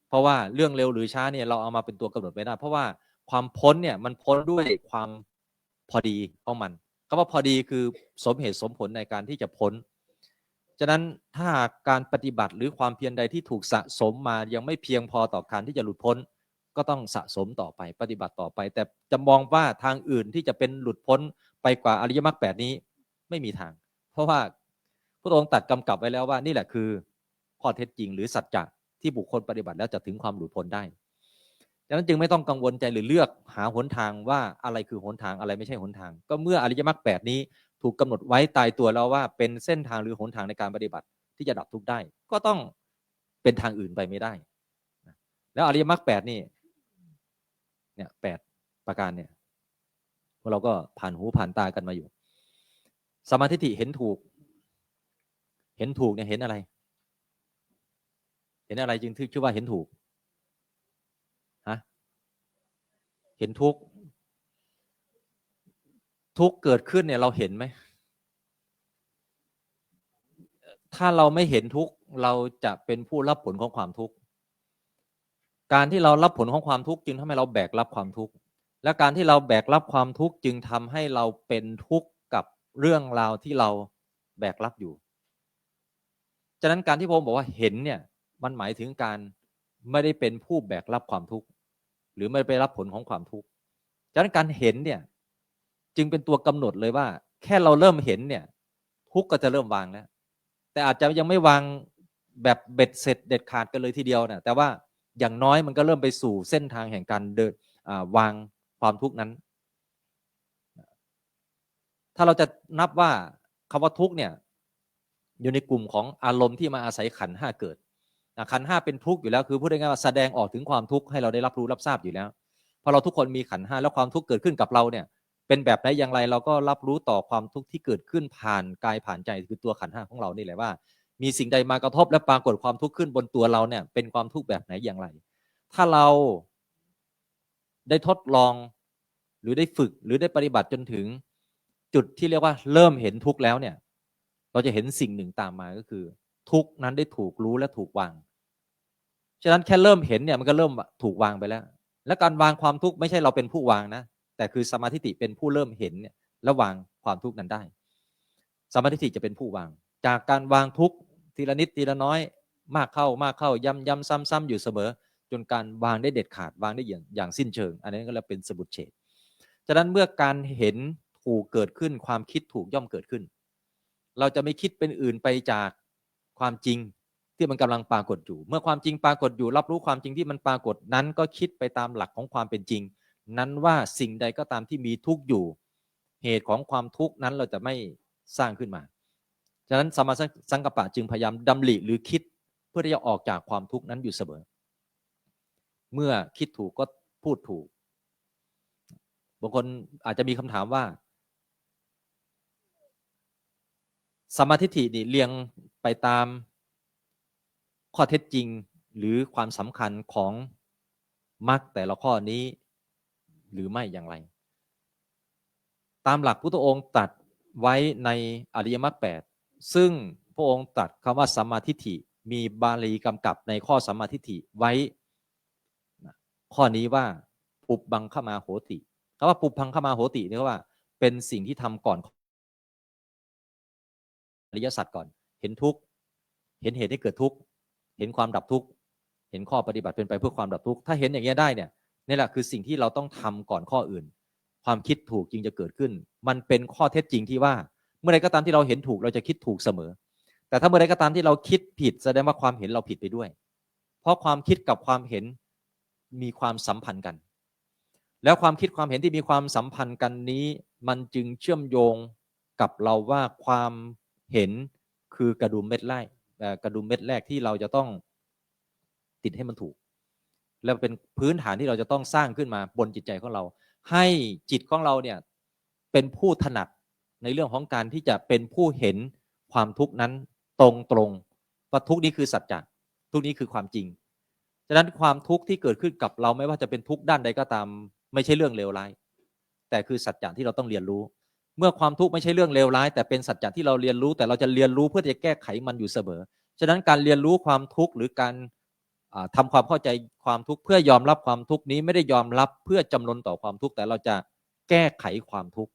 เพราะว่าเรื่องเร็วหรือช้าเนี่ยเราเอามาเป็นตัวกำหนดไม่ได้เพราะว่าความพ้นเนี่ยมันพ้นด้วยความพอดีของมันคำว่าพอดีคือสมเหตุสมผลในการที่จะพ้นฉะนั้นถ้าการปฏิบัติหรือความเพียรใดที่ถูกสะสมมายังไม่เพียงพอต่อการที่จะหลุดพ้นก็ต้องสะสมต่อไปปฏิบัติต่อไปแต่จะมองว่าทางอื่นที่จะเป็นหลุดพ้นไปกว่าอริยมรรค8นี้ไม่มีทางเพราะว่าพระองค์ตรัสกำกับไว้แล้วว่านี่แหละคือข้อเท็จจริงหรือสัจจะที่บุคคลปฏิบัติแล้วจะถึงความหลุดพ้นได้ดังนั้นจึงไม่ต้องกังวลใจหรือเลือกหาหนทางว่าอะไรคือหนทางอะไรไม่ใช่หนทางก็เมื่ออริยมรรค8นี้ถูกกำหนดไว้ตายตัวแล้วว่าเป็นเส้นทางหรือหนทางในการปฏิบัติที่จะดับทุกข์ได้ก็ต้องเป็นทางอื่นไปไม่ได้แล้วอริยมรรค8นี่เนี่ย8ประการเนี่ยพวกเราก็ผ่านหูผ่านตากันมาอยู่สัมมาทิฏฐิเห็นถูกเนี่ยเห็นอะไรจึงชื่อว่าเห็นถูกฮะเห็นทุกข์เกิดขึ้นเนี่ยเราเห็นไหมถ้าเราไม่เห็นทุกข์เราจะเป็นผู้รับผลของความทุกข์การที่เรารับผลของความทุกข์จึงทำให้เราแบกรับความทุกข์และการที่เราแบกรับความทุกข์จึงทำให้เราเป็นทุกข์กับเรื่องราวที่เราแบกรับอยู่ฉะนั้นการที่ผมบอกว่าเห็นเนี่ยมันหมายถึงการไม่ได้เป็นผู้แบกรับความทุกข์หรือไม่ไปรับผลของความทุกข์ฉะนั้นการเห็นเนี่ยจึงเป็นตัวกำหนดเลยว่าแค่เราเริ่มเห็นเนี่ยทุกข์ก็จะเริ่มวางแล้วแต่อาจจะยังไม่วางแบบเบ็ดเสร็จเด็ดขาดกันเลยทีเดียวนะแต่ว่าอย่างน้อยมันก็เริ่มไปสู่เส้นทางแห่งการเดินวางความทุกข์นั้นถ้าเราจะนับว่าคำว่าทุกข์เนี่ยอยู่ในกลุ่มของอารมณ์ที่มาอาศัยขันธ์5เกิดขันธ์5เป็นทุกข์อยู่แล้วคือพูดง่ายๆว่าแสดงออกถึงความทุกข์ให้เราได้รับรู้รับทราบอยู่แล้วเพราะเราทุกคนมีขันธ์5แล้วความทุกข์เกิดขึ้นกับเราเนี่ยเป็นแบบไหนอย่างไรเราก็รับรู้ต่อความทุกข์ที่เกิดขึ้นผ่านกายผ่านใจคือตัวขันธ์5ของเรานี่แหละว่ามีสิ่งใดมากระทบและปรากฏความทุกข์ขึ้นบนตัวเราเนี่ยเป็นความทุกข์แบบไหนอย่างไรถ้าเรา ได้ทดลองหรือได้ฝึกหรือได้ปฏิบัติจนถึงจุดที่เรียกว่าเริ่มเห็นทุกข์แล้วเนี่ยเราจะเห็นสิ่งหนึ่งตามมาก็คือทุกข์นั้นได้ถูกรู้และถูกวางฉะนั้นแค่เริ่มเห็นเนี่ยมันก็เริ่มถูกวางไปแล้วและการวางความทุกข์ไม่ใช่เราเป็นผู้วางนะแต่คือสัมมาทิฏฐิเป็นผู้เริ่มเห็นเนี่ยและวางความทุกข์นั้นได้สัมมาทิฏฐิจะเป็นผู้วางจากการวางทุกข์ทีละนิดทีละน้อยมากเข้ย้ำซ้ำๆอยู่เสมอจนการวางได้เด็ดขาดวางได้อย่างสิ้นเชิงอันนี้ก็เรียกเป็นสมุจเฉทฉะนั้นเมื่อการเห็นถูกเกิดขึ้นความคิดถูกย่อมเกิดขึ้นเราจะไม่คิดเป็นอื่นไปจากความจริงที่มันกำลังปรากฏอยู่เมื่อความจริงปรากฏอยู่รับรู้ความจริงที่มันปรากฏนั้นก็คิดไปตามหลักของความเป็นจริงนั้นว่าสิ่งใดก็ตามที่มีทุกข์อยู่เหตุของความทุกข์นั้นเราจะไม่สร้างขึ้นมาฉะนั้นสัมมาสังกัปปะจึงพยายามดำริหรือคิดเพื่อที่จะออกจากความทุกข์นั้นอยู่เสมอเมื่อคิดถูกก็พูดถูกบางคนอาจจะมีคำถามว่าสัมมาทิฏฐินี่เรียงไปตามข้อเท็จจริงหรือความสำคัญของมรรคแต่ละข้อนี้หรือไม่อย่างไรตามหลักพุทธองค์ตรัสไว้ในอริยมรรค8ซึ่งพระองค์ตรัสคำว่าสัมมาทิฏฐิมีบาลีกำกับในข้อสัมมาทิฏฐิไว้ข้อนี้ว่าปุบบังขมาโหติคำว่าปุบบังขมาโหตินี่ก็ว่าเป็นสิ่งที่ทำก่อนอริยสัจก่อนเห็นทุกข์เห็นเหตุให้เกิดทุกข์เห็นความดับทุกข์เห็นข้อปฏิบัติเป็นไปเพื่อความดับทุกข์ถ้าเห็นอย่างนี้ได้เนี่ยนี่แหละคือสิ่งที่เราต้องทำก่อนข้ออื่นความคิดถูกจริงจะเกิดขึ้นมันเป็นข้อเท็จจริงที่ว่าเมื่อใดก็ตามที่เราเห็นถูกเราจะคิดถูกเสมอแต่ถ้าเมื่อใดก็ตามที่เราคิดผิดแสดงว่าความเห็นเราผิดไปด้วยเพราะความคิดกับความเห็นมีความสัมพันธ์กันแล้วความคิดความเห็นที่มีความสัมพันธ์กันนี้มันจึงเชื่อมโยงกับเราว่าความเห็นคือกระดุมเม็ดแรกที่เราจะต้องติดให้มันถูกแล้วเป็นพื้นฐานที่เราจะต้องสร้างขึ้นมาบนจิตใจของเราให้จิตของเราเนี่ยเป็นผู้ถนัดในเรื่องของการที่จะเป็นผู้เห็นความทุกข์นั้นตรงว่าทุกข์นี้คือสัจจะทุกข์นี้คือความจริงฉะนั้นความทุกข์ที่เกิดขึ้นกับเราไม่ว่าจะเป็นทุกข์ด้านใดก็ตามไม่ใช่เรื่องเลวร้ายแต่คือสัจจะที่เราต้องเรียนรู้เมื่อความทุกข์ไม่ใช่เรื่องเลวร้ายแต่เป็นสัจจะที่เราเรียนรู้แต่เราจะเรียนรู้เพื่อจะแก้ไขมันอยู่เสมอฉะนั้นการเรียนรู้ความทุกข์หรือการทำความเข้าใจความทุกข์เพื่อยอมรับความทุกข์นี้ไม่ได้ยอมรับเพื่อจำนนต่อความทุกข์แต่เราจะแก้ไขความทุกข์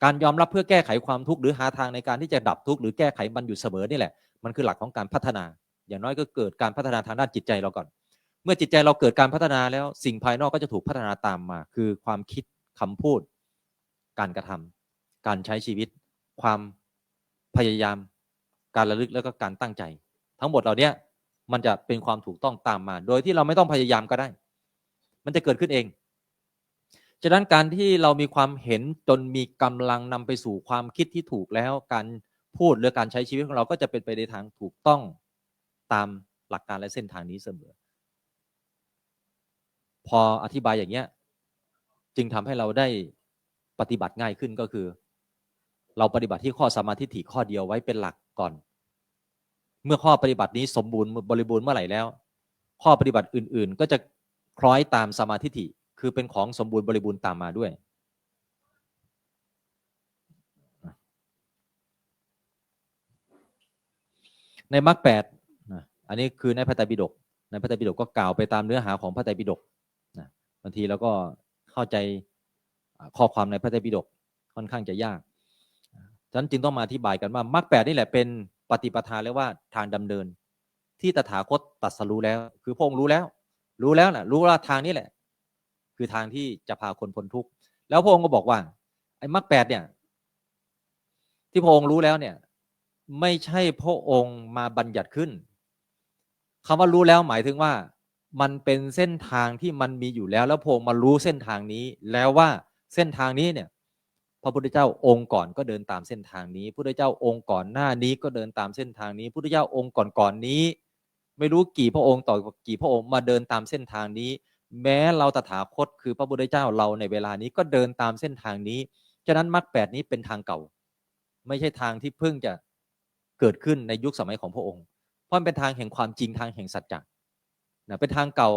การยอมรับเพื่อแก้ไขความทุกข์หรือหาทางในการที่จะดับทุกข์หรือแก้ไขมันอยู่เสมอนี่แหละมันคือหลักของการพัฒนาอย่างน้อยก็เกิดการพัฒนาทางด้านจิตใจเราก่อนเมื่อจิตใจเราเกิดการพัฒนาแล้วสิ่งภายนอกก็จะถูกพัฒนาตามมาคือความคิดคำพูดการกระทำการใช้ชีวิตความพยายามการระลึกแล้วก็การตั้งใจทั้งหมดเหล่านี้มันจะเป็นความถูกต้องตามมาโดยที่เราไม่ต้องพยายามก็ได้มันจะเกิดขึ้นเองฉะนั้นการที่เรามีความเห็นจนมีกำลังนำไปสู่ความคิดที่ถูกแล้วการพูดหรือการใช้ชีวิตของเราก็จะเป็นไปในทางถูกต้องตามหลักการและเส้นทางนี้เสมอพออธิบายอย่างเงี้ยจึงทำให้เราได้ปฏิบัติง่ายขึ้นก็คือเราปฏิบัติที่ข้อสัมมาทิฏฐิข้อเดียวไว้เป็นหลักก่อนเมื่อข้อปฏิบัตินี้สมบูรณ์บริบูรณ์เมื่อไหร่แล้วข้อปฏิบัติอื่นๆก็จะคล้อยตามสัมมาทิฏฐิคือเป็นของสมบูรณ์บริบูรณ์ตามมาด้วยในมรรค8อันนี้คือในพระไตรปิฎกในพระไตรปิฎกก็กล่าวไปตามเนื้อหาของพระไตรปิฎกบางทีเราก็เข้าใจข้อความในพระไตรปิฎกค่อนข้างจะยากฉะนั้นจึงต้องมาอธิบายกันว่ามรรค8นี่แหละเป็นปฏิปทาเรียกว่าทางดำเนินที่ตถาคตตรัสรู้แล้วคือพระองค์รู้แล้วนะรู้ว่าทางนี้แหละคือทางที่จะพาคนพ้นทุกข์แล้วพระองค์ก็บอกว่าไอ้มรรค8เนี่ยที่พระองค์รู้แล้วเนี่ยไม่ใช่พระองค์มาบัญญัติขึ้นคำว่ารู้แล้วหมายถึงว่ามันเป็นเส้นทางที่มันมีอยู่แล้วพระองค์มารู้เส้นทางนี้แล้วว่าเส้นทางนี้เนี่ยพระพุทธเจ้าองค์ก่อนก็เดินตามเส้นทางนี้พระพุทธเจ้าองค์ก่อนหน้านี้ก็เดินตามเส้นทางนี้พระพุทธเจ้าองค์ก่อนนี้ไม่รู้กี่พระองค์ต่อกี่พระองค์มาเดินตามเส้นทางนี้แม้เราตถาคตคือพระพุทธเจ้าเราในเวลานี้ก็เดินตามเส้นทางนี้ฉะนั้นมรรค8นี้เป็นทางเก่าไม่ใช่ทางที่เพิ่งจะเกิดขึ้นในยุคสมัยของพระองค์เพราะมันเป็นทางแห่งความจริงทางแห่งสัจจะเป็นทางเก่า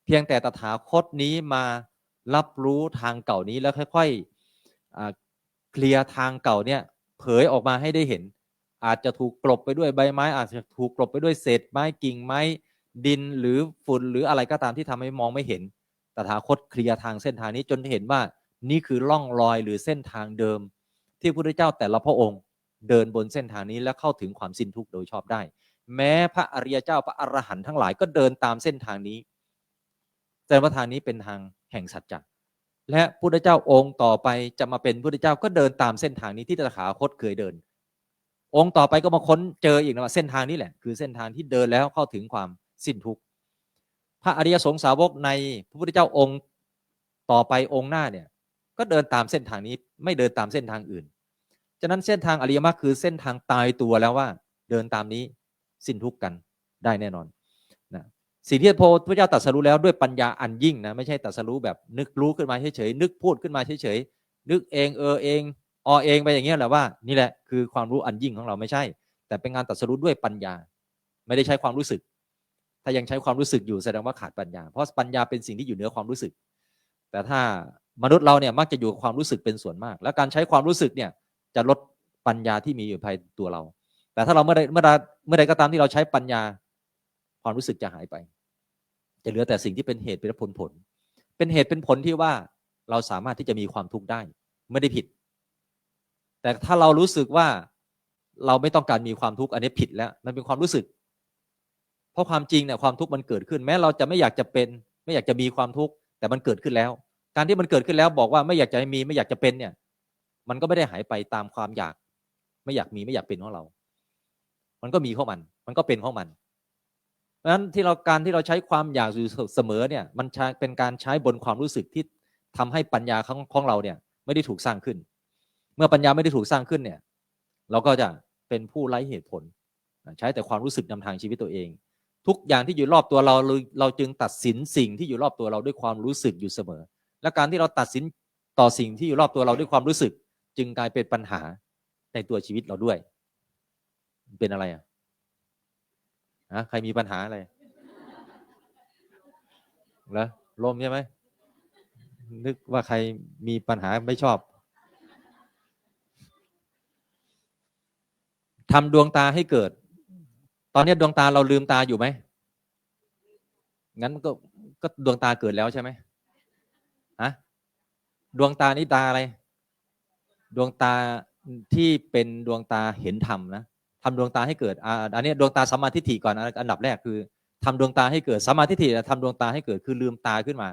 เพียงแต่ตถาคตนี้มา รับรู้ทางเก่านี้แล้วค่อยๆเคลียร์ทางเก่าเนี่ยเผยออกมาให้ได้เห็นอาจจะถูกกลบไปด้วยใบไม้อาจจะถูกกลบไปด้วยเศษไม้กิ่งไม้ดินหรือฝุ่นหรืออะไรก็ตามที่ทำให้มองไม่เห็นตถาคตเคลียร์ทางเส้นทางนี้จนเห็นว่านี่คือร่องรอยหรือเส้นทางเดิมที่พระพุทธเจ้าแต่ละพระองค์เดินบนเส้นทางนี้และเข้าถึงความสิ้นทุกข์โดยชอบได้แม้พระอริยเจ้าพระอรหันต์ทั้งหลายก็เดินตามเส้นทางนี้แสดงว่าทางนี้เป็นทางแห่งสัจจะและพระพุทธเจ้าองค์ต่อไปจะมาเป็นพระพุทธเจ้าก็เดินตามเส้นทางนี้ที่ตถาคตเคยเดินองค์ต่อไปก็มาค้นเจออีกนะว่าเส้นทางนี้แหละคือเส้นทางที่เดินแล้วเข้าถึงความสิ้นทุกข์พระอริยสงสาวกในพระพุทธเจ้าองค์ต่อไปองค์หน้าเนี่ยก็เดินตามเส้นทางนี้ไม่เดินตามเส้นทางอื่นฉะนั้นเส้นทางอริยมรรคคือเส้นทางตายตัวแล้วว่าเดินตามนี้สิ้นทุกข์กันได้แน่นอนนะสิ่งที่พระพุทธเจ้าตรัสรู้แล้วด้วยปัญญาอันยิ่งนะไม่ใช่ตรัสรู้แบบนึกรู้ขึ้นมาเฉยๆนึกพูดขึ้นมาเฉยๆนึกเองเองเองไปอย่างเงี้ยแหละว่านี่แหละคือความรู้อันยิ่งของเราไม่ใช่แต่เป็นงานตรัสรู้ด้วยปัญญาไม่ได้ใช้ความรู้สึกถ้ายังใช้ความรู้สึกอยู่แสดงว่าขาดปัญญาเพราะปัญญาเป็นสิ่งที่อยู่เหนือความรู้สึกแต่ถ้ามนุษย์เราเนี่ยมักจะอยู่ความรู้สึกเป็นส่วนมากและการใช้ความรู้สึกเนี่ยจะลดปัญญาที่มีอยู่ภายในตัวเราแต่ถ้าเราเมื่อใดก็ตามที่เราใช้ปัญญาความรู้สึกจะหายไปจะเหลือแต่สิ่งที่เป็นเหตุเป็นผลเป็นเหตุเป็นผลที่ว่าเราสามารถที่จะมีความทุกข์ได้ไม่ได้ผิดแต่ถ้าเรารู้สึกว่าเราไม่ต้องการมีความทุกข์อันนี้ผิดแล้วมันเป็นความรู้สึกเพราะความจริงเนี่ยความทุกข์มันเกิดขึ้นแม้เราจะไม่อยากจะเป็นไม่อยากจะมีความทุกข์แต่มันเกิดขึ้นแล้วการที่มันเกิดขึ้นแล้วบอกว่าไม่อยากจะมีไม่อยากจะเป็นเนี่ยมันก็ไม่ได้หายไปตามความอยากไม่อยากมีไม่อยากเป็นของเรามันก็มีของมันก็เป็นของมันเพราะฉะนั้นการที่เราใช้ความอยากอยู่เสมอเนี่ยมันเป็นการใช้บนความรู้สึกที่ทำให้ปัญญาของเราเนี่ยไม่ได้ถูกสร้างขึ้นเมื่อปัญญาไม่ได้ถูกสร้างขึ้นเนี่ยเราก็จะเป็นผู้ไร้เหตุผลใช้แต่ความรู้สึกนำทางชีวิตตัวเองทุกอย่างที่อยู่รอบตัวเราจึงตัดสินสิ่งที่อยู่รอบตัวเราด้วยความรู้สึกอยู่เสมอและการที่เราตัดสินต่อสิ่งที่อยู่รอบตัวเราด้วยความรู้สึกจึงกลายเป็นปัญหาในตัวชีวิตเราด้วยเป็นอะไรใครมีปัญหาอะไรเหรอลมใช่ไหมนึกว่าใครมีปัญหาไม่ชอบทำดวงตาให้เกิดตอนนี้ดวงตาเราลืมตาอยู่ไหมงั้นก็ดวงตาเกิดแล้วใช่ไหมดวงตานี่ตาอะไรดวงตาที่เป็นดวงตาเห็นธรรมนะทำดวงตาให้เกิดอันนี้ดวงตาสัมมาทิฏฐิก่อนอันดับแรกคือทำดวงตาให้เกิดสัมมาทิฏฐิทำดวงตาให้เกิดคือลืมตาขึ้นมา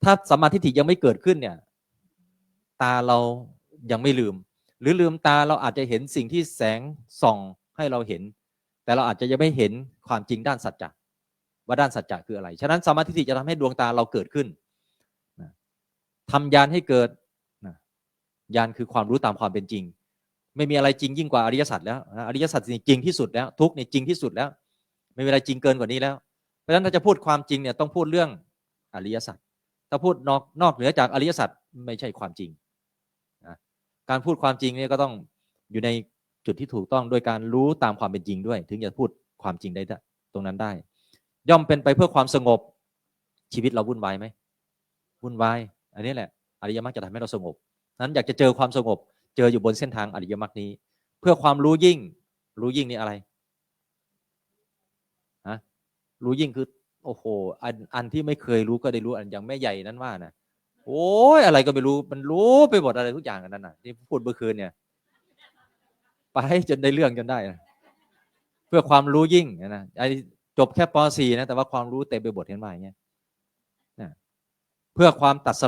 ถ้าสัมมาทิฏฐิยังไม่เกิดขึ้นเนี่ยตาเรายังไม่ลืมหรือลืมตาเราอาจจะเห็นสิ่งที่แสงส่องให้เราเห็นแต่เราอาจจะยังไม่เห็นความจริงด้านสัจจะว่าด้านสัจจะคืออะไรฉะนั้นสัมมาทิฏฐิจะทำให้ดวงตาเราเกิดขึ้นทำญาณให้เกิดญาณคือความรู้ตามความเป็นจริงไม่มีอะไรจริงยิ่งกว่าอริยสัจแล้วอริยสัจจริงที่สุดแล้วทุกข์เนี่ยจริงที่สุดแล้วไม่มีอะไรจริงเกินกว่านี้แล้วเพราะฉะนั้นถ้าจะพูดความจริงเนี่ยต้องพูดเรื่องอริยสัจถ้าพูดนอกเหนือจากอริยสัจไม่ใช่ความจริงนะการพูดความจริงเนี่ยก็ต้องอยู่ในจุดที่ถูกต้องโดยการรู้ตามความเป็นจริงด้วยถึงจะพูดความจริงได้ตรงนั้นได้ย่อมเป็นไปเพื่อความสงบชีวิตเราวุ่นวายไหมวุ่นวายอันนี้แหละอริยมรรคจะทำให้เราสงบนั้นอยากจะเจอความสงบเจออยู่บนเส้นทางอริยมรรคนี้เพื่อความรู้ยิ่งนี่อะไรรู้ยิ่งคือโอ้โหอันที่ไม่เคยรู้ก็ได้รู้อันอย่างแม่ใหญ่นั้นว่านะโอ้ยอะไรก็ไม่รู้มันรู้ไปหมดอะไรทุกอย่างกันนั่นน่ะที่พูดเมื่อคืนเนี่ยไปจนได้เรื่องจนได้นะเพื่อความรู้ยิ่งนะไอ้จบแค่ป .4 นะแต่ว่าความรู้เต็มไปหมดเห็นไหมอย่างเงี้ยเพื่อความตรัส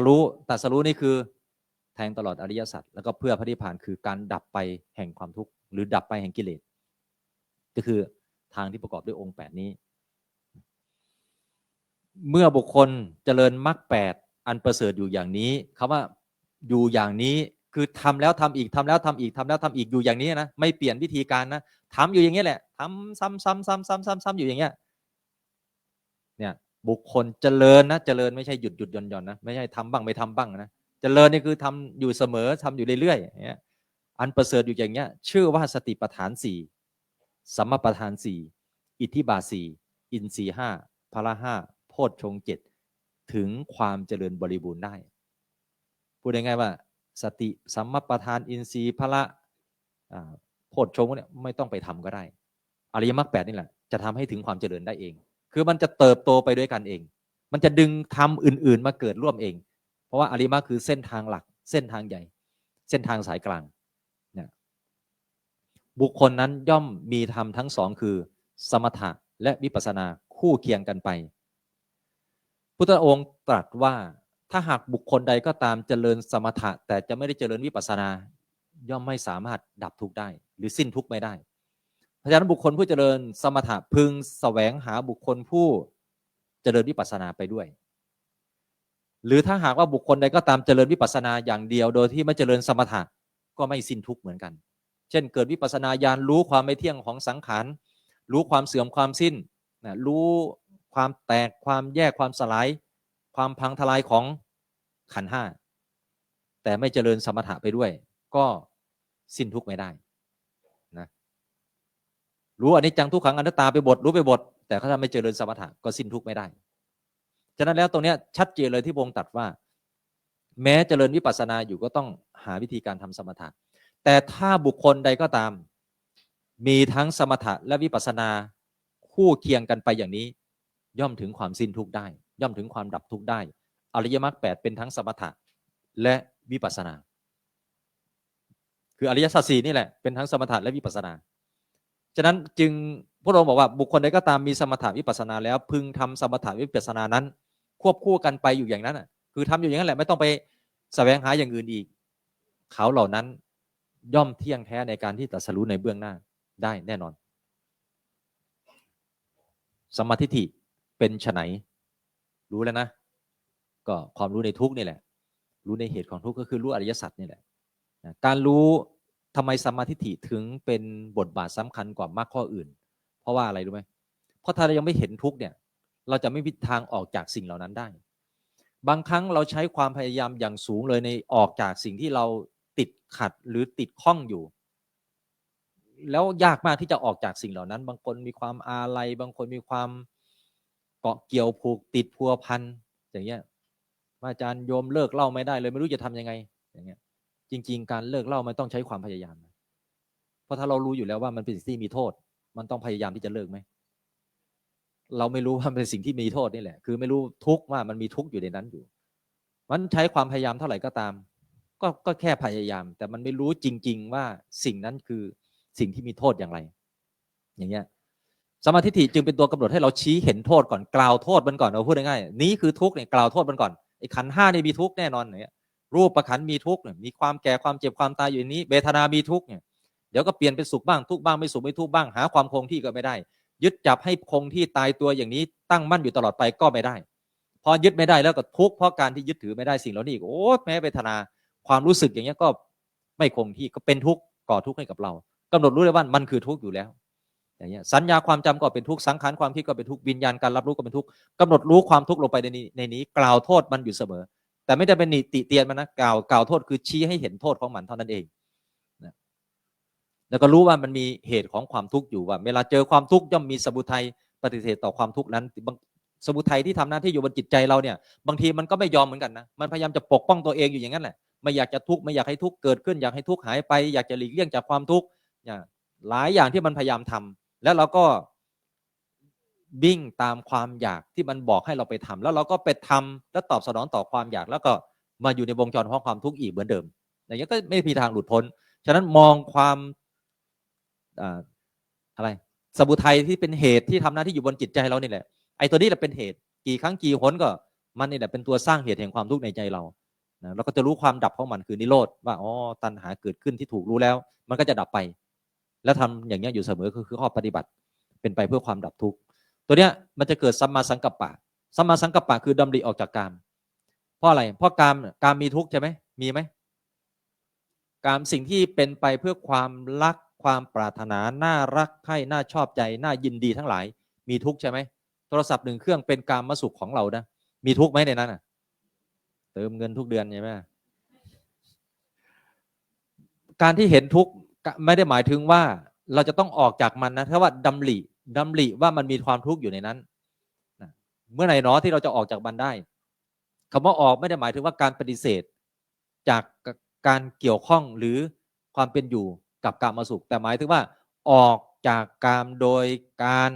รู้นี่คือแทงตลอดอริยสัจแล้วก็เพื่อพระนิพพานคือการดับไปแห่งความทุกข์หรือดับไปแห่งกิเลสก็คือทางที่ประกอบด้วยองค์8นี้เมื่อบุคคลเจริญมรรค8อันประเสริฐอยู่อย่างนี้คำว่าอยู่อย่างนี้คือทำแล้วทำอีกทำแล้วทำอีกทำแล้วทำอีกอยู่อย่างนี้นะไม่เปลี่ยนวิธีการนะทำอยู่อย่างนี้แหละทำซ้ำอยู่อย่างเงี้ยเนี่ยบุคคลเจริญนะเจริญไม่ใช่หยุดหย่อนนะไม่ใช่ทำบ้างไม่ทำบ้างนะเจริญนี่คือทำอยู่เสมอทำอยู่เรื่อยๆอย่างเงี้ยอันประเสริฐอยู่อย่างเงี้ยชื่อว่าสติปัฏฐาน4สัมมาปัฏฐาน4อิทธิบาท4อินทรีย์5พละ5โพชฌงค์7 ถึงความเจริญบริบูรณ์ได้พูดง่ายๆว่าสติสัมมัปปทานอินทรีย์พละโพชฌงค์เนี่ยไม่ต้องไปทำก็ได้อริยมรรค8นี่แหละจะทำให้ถึงความเจริญได้เองคือมันจะเติบโตไปด้วยกันเองมันจะดึงทำอื่นๆมาเกิดร่วมเองเพราะว่าอริยมรรคคือเส้นทางหลักเส้นทางใหญ่เส้นทางสายกลางเนี่ยบุคคลนั้นย่อมมีธรรมทั้งสองคือสมถะและวิปัสสนาคู่เคียงกันไปพุทธองค์ตรัสว่าถ้าหากบุคคลใดก็ตามเจริญสมถะแต่จะไม่ได้เจริญวิปัสสนาย่อมไม่สามารถดับทุกข์ได้หรือสิ้นทุกข์ไม่ได้เพราะฉะนั้นบุคคลผู้เจริญสมถะพึงแสวงหาบุคคลผู้เจริญวิปัสสนาไปด้วยหรือถ้าหากว่าบุคคลใดก็ตามเจริญวิปัสสนาอย่างเดียวโดยที่ไม่เจริญสมถะก็ไม่สิ้นทุกข์เหมือนกันเช่นเกิดวิปัสสนาญาณรู้ความไม่เที่ยงของสังขารรู้ความเสื่อมความสิ้นรู้ความแตกความแยกความสลายความพังทลายของขันธ์ห้าแต่ไม่เจริญสมถะไปด้วยก็สิ้นทุกข์ไม่ได้นะรู้อนิจจังทุกขังอนัตตาไปบทรู้ไปบทแต่ถ้าไม่เจริญสมถะก็สิ้นทุกข์ไม่ได้ฉะนั้นแล้วตรงนี้ชัดเจนเลยที่พระองค์ตรัสว่าแม้เจริญวิปัสสนาอยู่ก็ต้องหาวิธีการทำสมถะแต่ถ้าบุคคลใดก็ตามมีทั้งสมถะและวิปัสสนาคู่เคียงกันไปอย่างนี้ย่อมถึงความสิ้นทุกข์ได้ย่อมถึงความดับทุกข์ได้อริยมรรค8เป็นทั้งสมถะและวิปัสสนาคืออริยสัจ 4นี่แหละเป็นทั้งสมถะและวิปัสสนาฉะนั้นจึงพระองค์บอกว่าบุคคลใดก็ตามมีสมถะวิปัสสนาแล้วพึงทำสมถะวิปัสสนานั้นควบคู่กันไปอยู่อย่างนั้นคือทำอยู่อย่างนั้นแหละไม่ต้องไปแสวงหาอย่างอื่นอีกเขาเหล่านั้นย่อมเที่ยงแท้ในการที่ตรัสรู้ในเบื้องหน้าได้แน่นอนสัมมาทิฏฐิเป็นไฉนรู้แล้วนะก็ความรู้ในทุกข์นี่แหละรู้ในเหตุของทุกข์ก็คือรู้อริยสัจนี่แหละการรู้ทำไมสัมมาทิฏฐิถึงเป็นบทบาทสำคัญกว่ามรรคข้ออื่นเพราะว่าอะไรรู้ไหมเพราะถ้าเรายังไม่เห็นทุกข์เนี่ยเราจะไม่มีทางออกจากสิ่งเหล่านั้นได้บางครั้งเราใช้ความพยายามอย่างสูงเลยในออกจากสิ่งที่เราติดขัดหรือติดข้องอยู่แล้วยากมากที่จะออกจากสิ่งเหล่านั้นบางคนมีความอาลัยบางคนมีความเกาะเกี่ยวผูกติดพัวพันอย่างเงี้ยอาจารย์โยมเลิกเหล้าไม่ได้เลยไม่รู้จะทำยังไงอย่างเงี้ยจริงๆการเลิกเหล้ามันต้องใช้ความพยายามเพราะถ้าเรารู้อยู่แล้วว่ามันเป็นสิ่งที่มีโทษมันต้องพยายามที่จะเลิกไหมเราไม่รู้ว่ามันเป็นสิ่งที่มีโทษนี่แหละคือไม่รู้ทุกข์ว่ามันมีทุกข์อยู่ในนั้นอยู่มันใช้ความพยายามเท่าไหร่ก็ตามก็แค่พยายามแต่มันไม่รู้จริงๆว่าสิ่งนั้นคือสิ่งที่มีโทษอย่างไรอย่างเงี้ยสัมมาทิฏฐิจึงเป็นตัวกำหนดให้เราชี้เห็นโทษก่อนกล่าวโทษมันก่อนเราพูดง่ายๆนี้คือทุกข์เนี่ยกล่าวโทษมันก่อนไอ้ขันธ์5นี่มีทุกข์แน่นอนเนี่ยรูปประขันธ์มีทุกข์เนี่ยมีความแก่ความเจ็บความตายอยู่ในนี้เวทนามีทุกข์เนี่ยเดี๋ยวก็เปลี่ยนเป็นสุขบ้างทุกข์บ้างไม่สุขไม่ทุกข์บ้างหาความคงที่ก็ไม่ได้ยึดจับให้คงที่ตายตัวอย่างนี้ตั้งมั่นอยู่ตลอดไปก็ไม่ได้พอยึดไม่ได้แล้วก็ทุกข์เพราะการที่ยึดถือไม่ได้สิ่งเหล่านี้โอ้แม้เวทนาความรู้สึกอย่างเงี้ยก็ไม่คงที่ก็เป็นทุกข์ก่อทุกข์ให้กับเรากำหนดรู้เลยว่ามันคือทุกข์อยู่แล้วอย่างเงี้ยสัญญาความจำก็เป็นทุกข์สังขารความคิดก็เป็นทุกข์วิญญาณการรับรู้ก็เป็นทุกข์กำหนดรู้ความทุกข์ลงไปในนี้กล่าวโทษมันอยู่เสมอแต่ไม่ได้เป็นติเตียนมันนะกล่าวโทษคือชี้ให้เห็นโทษของมันเท่านั้นเองนะแล้วก็รู้ว่ามันมีเหตุของความทุกข์อยู่ว่าเวลาเจอความทุกข์ย่อมมีสมุทัยปฏิเสธต่อความทุกข์นั้นสมุทัยที่ทำหน้าที่อยู่บนจิตใจเราเนี่ยบางทีมันก็ไม่ยอมเหมือนกันนะมันพยายามจะปกป้องตัวเองอยู่อย่างนั้นแหละไม่อยากจะทุกข์ไม่อยากให้ทุกข์เกิดขึ้นอยากให้ทุกข์หายไปอยากจะหลีกเลี่ยงจากความทุกข์หลายอย่างที่มันพยายามทำแล้วเราก็วิ่งตามความอยากที่มันบอกให้เราไปทำแล้วเราก็ไปทำแล้วตอบสนองต่อความอยากแล้วก็มาอยู่ในวงจรของความทุกข์อีกเหมือนเดิมอย่างนี้ก็ไม่มีทางหลุดพ้นฉะนั้นมองความอะไรสมุทัยที่เป็นเหตุที่ทำหน้าที่อยู่บนจิตใจเรานี่แหละไอ้ตัวนี้แหละเป็นเหตุกี่ครั้งกี่หนก็มันนี่แหละเป็นตัวสร้างเหตุแห่งความทุกข์ในใจเรานะเราก็จะรู้ความดับของมันคือนิโรธว่าอ๋อตัณหาเกิดขึ้นที่ถูกรู้แล้วมันก็จะดับไปแล้วทำอย่างนี้อยู่เสมอคือข้อปฏิบัติเป็นไปเพื่อความดับทุกข์ตัวเนี้ยมันจะเกิดสัมมาสังกัปปะสัมมาสังกัปปะคือดำริออกจากกามเพราะอะไรเพราะกามมีทุกข์ใช่ไหมมีไหมกามสิ่งที่เป็นไปเพื่อความรักความปรารถนาน่ารักใคร่น่าชอบใจน่ายินดีทั้งหลายมีทุกข์ใช่ไหมโทรศัพท์1 เครื่องเป็นกามสุขของเรานะมีทุกข์ไหมในนั้นอ่ะเติมเงินทุกเดือนใช่ไหมการที่เห็นทุกข์ไม่ได้หมายถึงว่าเราจะต้องออกจากมันนะถ้าว่าดำริว่ามันมีความทุกข์อยู่ในนั้นเมื่อไหร่เนาะที่เราจะออกจากมันได้ คำว่าออกไม่ได้หมายถึงว่าการปฏิเสธจากการเกี่ยวข้องหรือความเป็นอยู่กับกามสุขแต่หมายถึงว่าออกจากกามโดยการ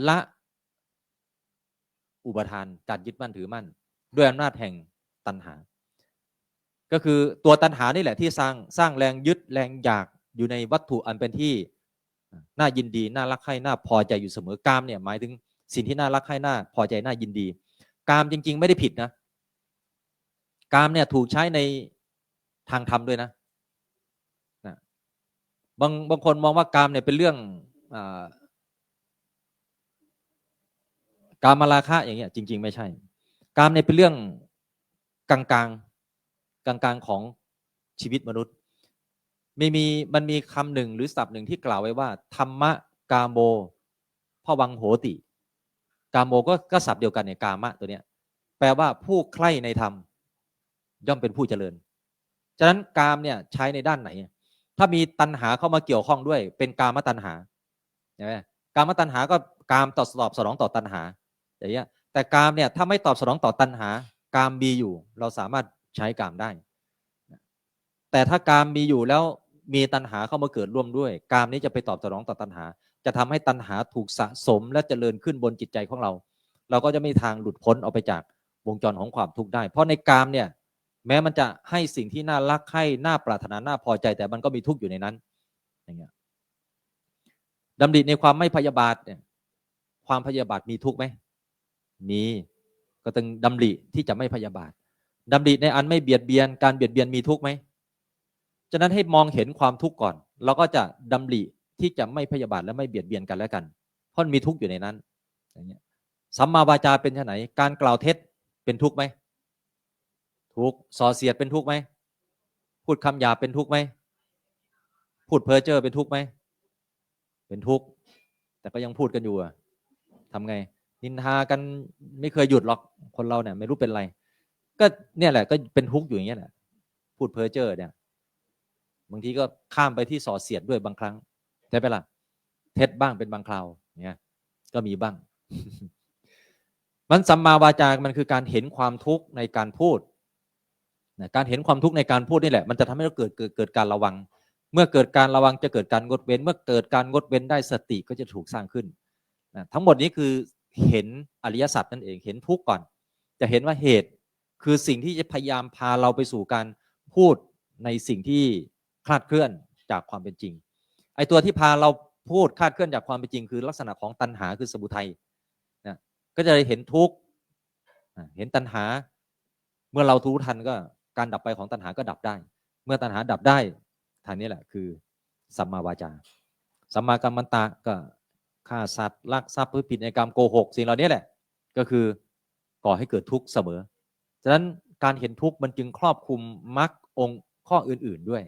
ละอุปทานการยึดมั่นถือมั่นด้วยอำนาจแห่งตัณหาก็คือตัวตัณหานี่แหละที่สร้างแรงยึดแรงอยากอยู่ในวัตถุอันเป็นที่น่ายินดีน่ารักใคร่น่าพอใจอยู่เสมอกามเนี่ยหมายถึงสิ่งที่น่ารักใคร่น่าพอใจน่ายินดีกามจริงๆไม่ได้ผิดนะกามเนี่ยถูกใช้ในทางธรรมด้วยนะบางคนมองว่ากามเนี่ยเป็นเรื่องกามราคะอย่างเงี้ยจริงๆไม่ใช่กามเนี่ยเป็นเรื่องกลางของชีวิตมนุษย์มันมีคำหนึ่งหรือศัพท์หนึ่งที่กล่าวไว้ว่าธรรมะกาโมภวังโหติกาโมก็ศัพท์เดียวกันเนี่ยกามะตัวเนี้ยแปลว่าผู้ใคร่ในธรรมย่อมเป็นผู้เจริญฉะนั้นกามเนี่ยใช้ในด้านไหนถ้ามีตัณหาเข้ามาเกี่ยวข้องด้วยเป็นกามตัณหาใช่ไหมกามตัณหาก็กามตอบสนองต่อตัณหาอย่างเงี้ยแต่กามเนี่ยถ้าไม่ตอบสนองต่อตัณหากามมีอยู่เราสามารถใช้กามได้แต่ถ้ากามมีอยู่แล้วมีตัณหาเข้ามาเกิดร่วมด้วยกามนี้จะไปตอบสนองต่อตัณหาจะทำให้ตัณหาถูกสะสมและเจริญขึ้นบนจิตใจของเราก็จะไม่มีทางหลุดพ้นออกไปจากวงจรของความทุกข์ได้เพราะในกามเนี่ยแม้มันจะให้สิ่งที่น่ารักให้น่าปรารถนาน่าพอใจแต่มันก็มีทุกข์อยู่ในนั้นอย่างเงี้ยดำริในความไม่พยาบาทเนี่ยความพยาบาทมีทุกข์ไหมมีก็ต้องดำริที่จะไม่พยาบาทดำริในอันไม่เบียดเบียนการเบียดเบียนมีทุกข์ไหมฉะนั้นให้มองเห็นความทุกข์ก่อนเราก็จะดำริที่จะไม่พยาบาทและไม่เบียดเบียนกันและกันเพราะมีทุกข์อยู่ในนั้นอย่างเงี้ยสัมมาวาจาเป็นไฉนการกล่าวเท็จเป็นทุกข์ไหมทุกข์ส่อเสียดเป็นทุกข์ไหมพูดคำหยาบเป็นทุกข์ไหมพูดเพ้อเจ้อเป็นทุกข์ไหมเป็นทุกข์แต่ก็ยังพูดกันอยู่ทำไงนินทากันไม่เคยหยุดหรอกคนเราเนี่ยไม่รู้เป็นไรก็เนี่ยแหละก็เป็นทุกข์อยู่อย่างเงี้ยแหละพูดเพ้อเจ้อเนี่ยบางทีก็ข้ามไปที่ส่อเสียดด้วยบางครั้งใช่ไหมล่ะเท็จบ้างเป็นบางคราวเนี่ยก็มีบ้างมันสัมมาวาจามันคือการเห็นความทุกข์ในการพูดการเห็นความทุกข์ในการพูดนี่แหละมันจะทำให้เราเกิดการระวังเมื่อเกิดการระวังจะเกิดการงดเว้นเมื่อเกิดการงดเว้นได้สติก็จะถูกสร้างขึ้นทั้งหมดนี้คือเห็นอริยสัจนั่นเองเห็นทุกข์ก่อนจะเห็นว่าเหตุคือสิ่งที่จะพยายามพาเราไปสู่การพูดในสิ่งที่คลาดเคลื่อนจากความเป็นจริงไอ้ตัวที่พาเราพูดคลาดเคลื่อนจากความเป็นจริงคือลักษณะของตัณหาคือสมุทัยนะก็จะเห็นทุกข์เห็นตัณหาเมื่อเรารู้ทันก็การดับไปของตัณหาก็ดับได้เมื่อตัณหาดับได้ทางนี้แหละคือสัมมาวาจาสัมมากัมมันตะก็ฆ่าสัตว์ลักทรัพย์พูดผิดในกรรมโกหกสิ่งเหล่านี้แหละก็คือก่อให้เกิดทุกข์เสมอฉะนั้นการเห็นทุกข์มันจึงครอบคลุมมรรคองค์ข้ออื่นๆด้วย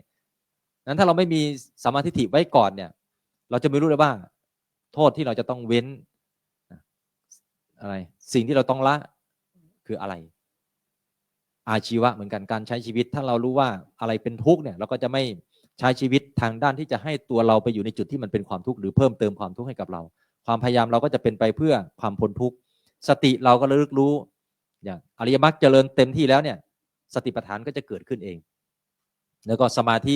นั้นถ้าเราไม่มีสัมมาทิฏฐิไว้ก่อนเนี่ยเราจะไม่รู้เลยว่าโทษที่เราจะต้องเว้นอะไรสิ่งที่เราต้องละคืออะไรอาชีวะเหมือนกันการใช้ชีวิตถ้าเรารู้ว่าอะไรเป็นทุกข์เนี่ยเราก็จะไม่ใช้ชีวิตทางด้านที่จะให้ตัวเราไปอยู่ในจุดที่มันเป็นความทุกข์หรือเพิ่มเติมความทุกข์ให้กับเราความพยายามเราก็จะเป็นไปเพื่อความพ้นทุกข์สติเราก็ระลึกรู้อย่างอริยมรรคเจริญเต็มที่แล้วเนี่ยสติปัฏฐานก็จะเกิดขึ้นเองแล้วก็สมาธิ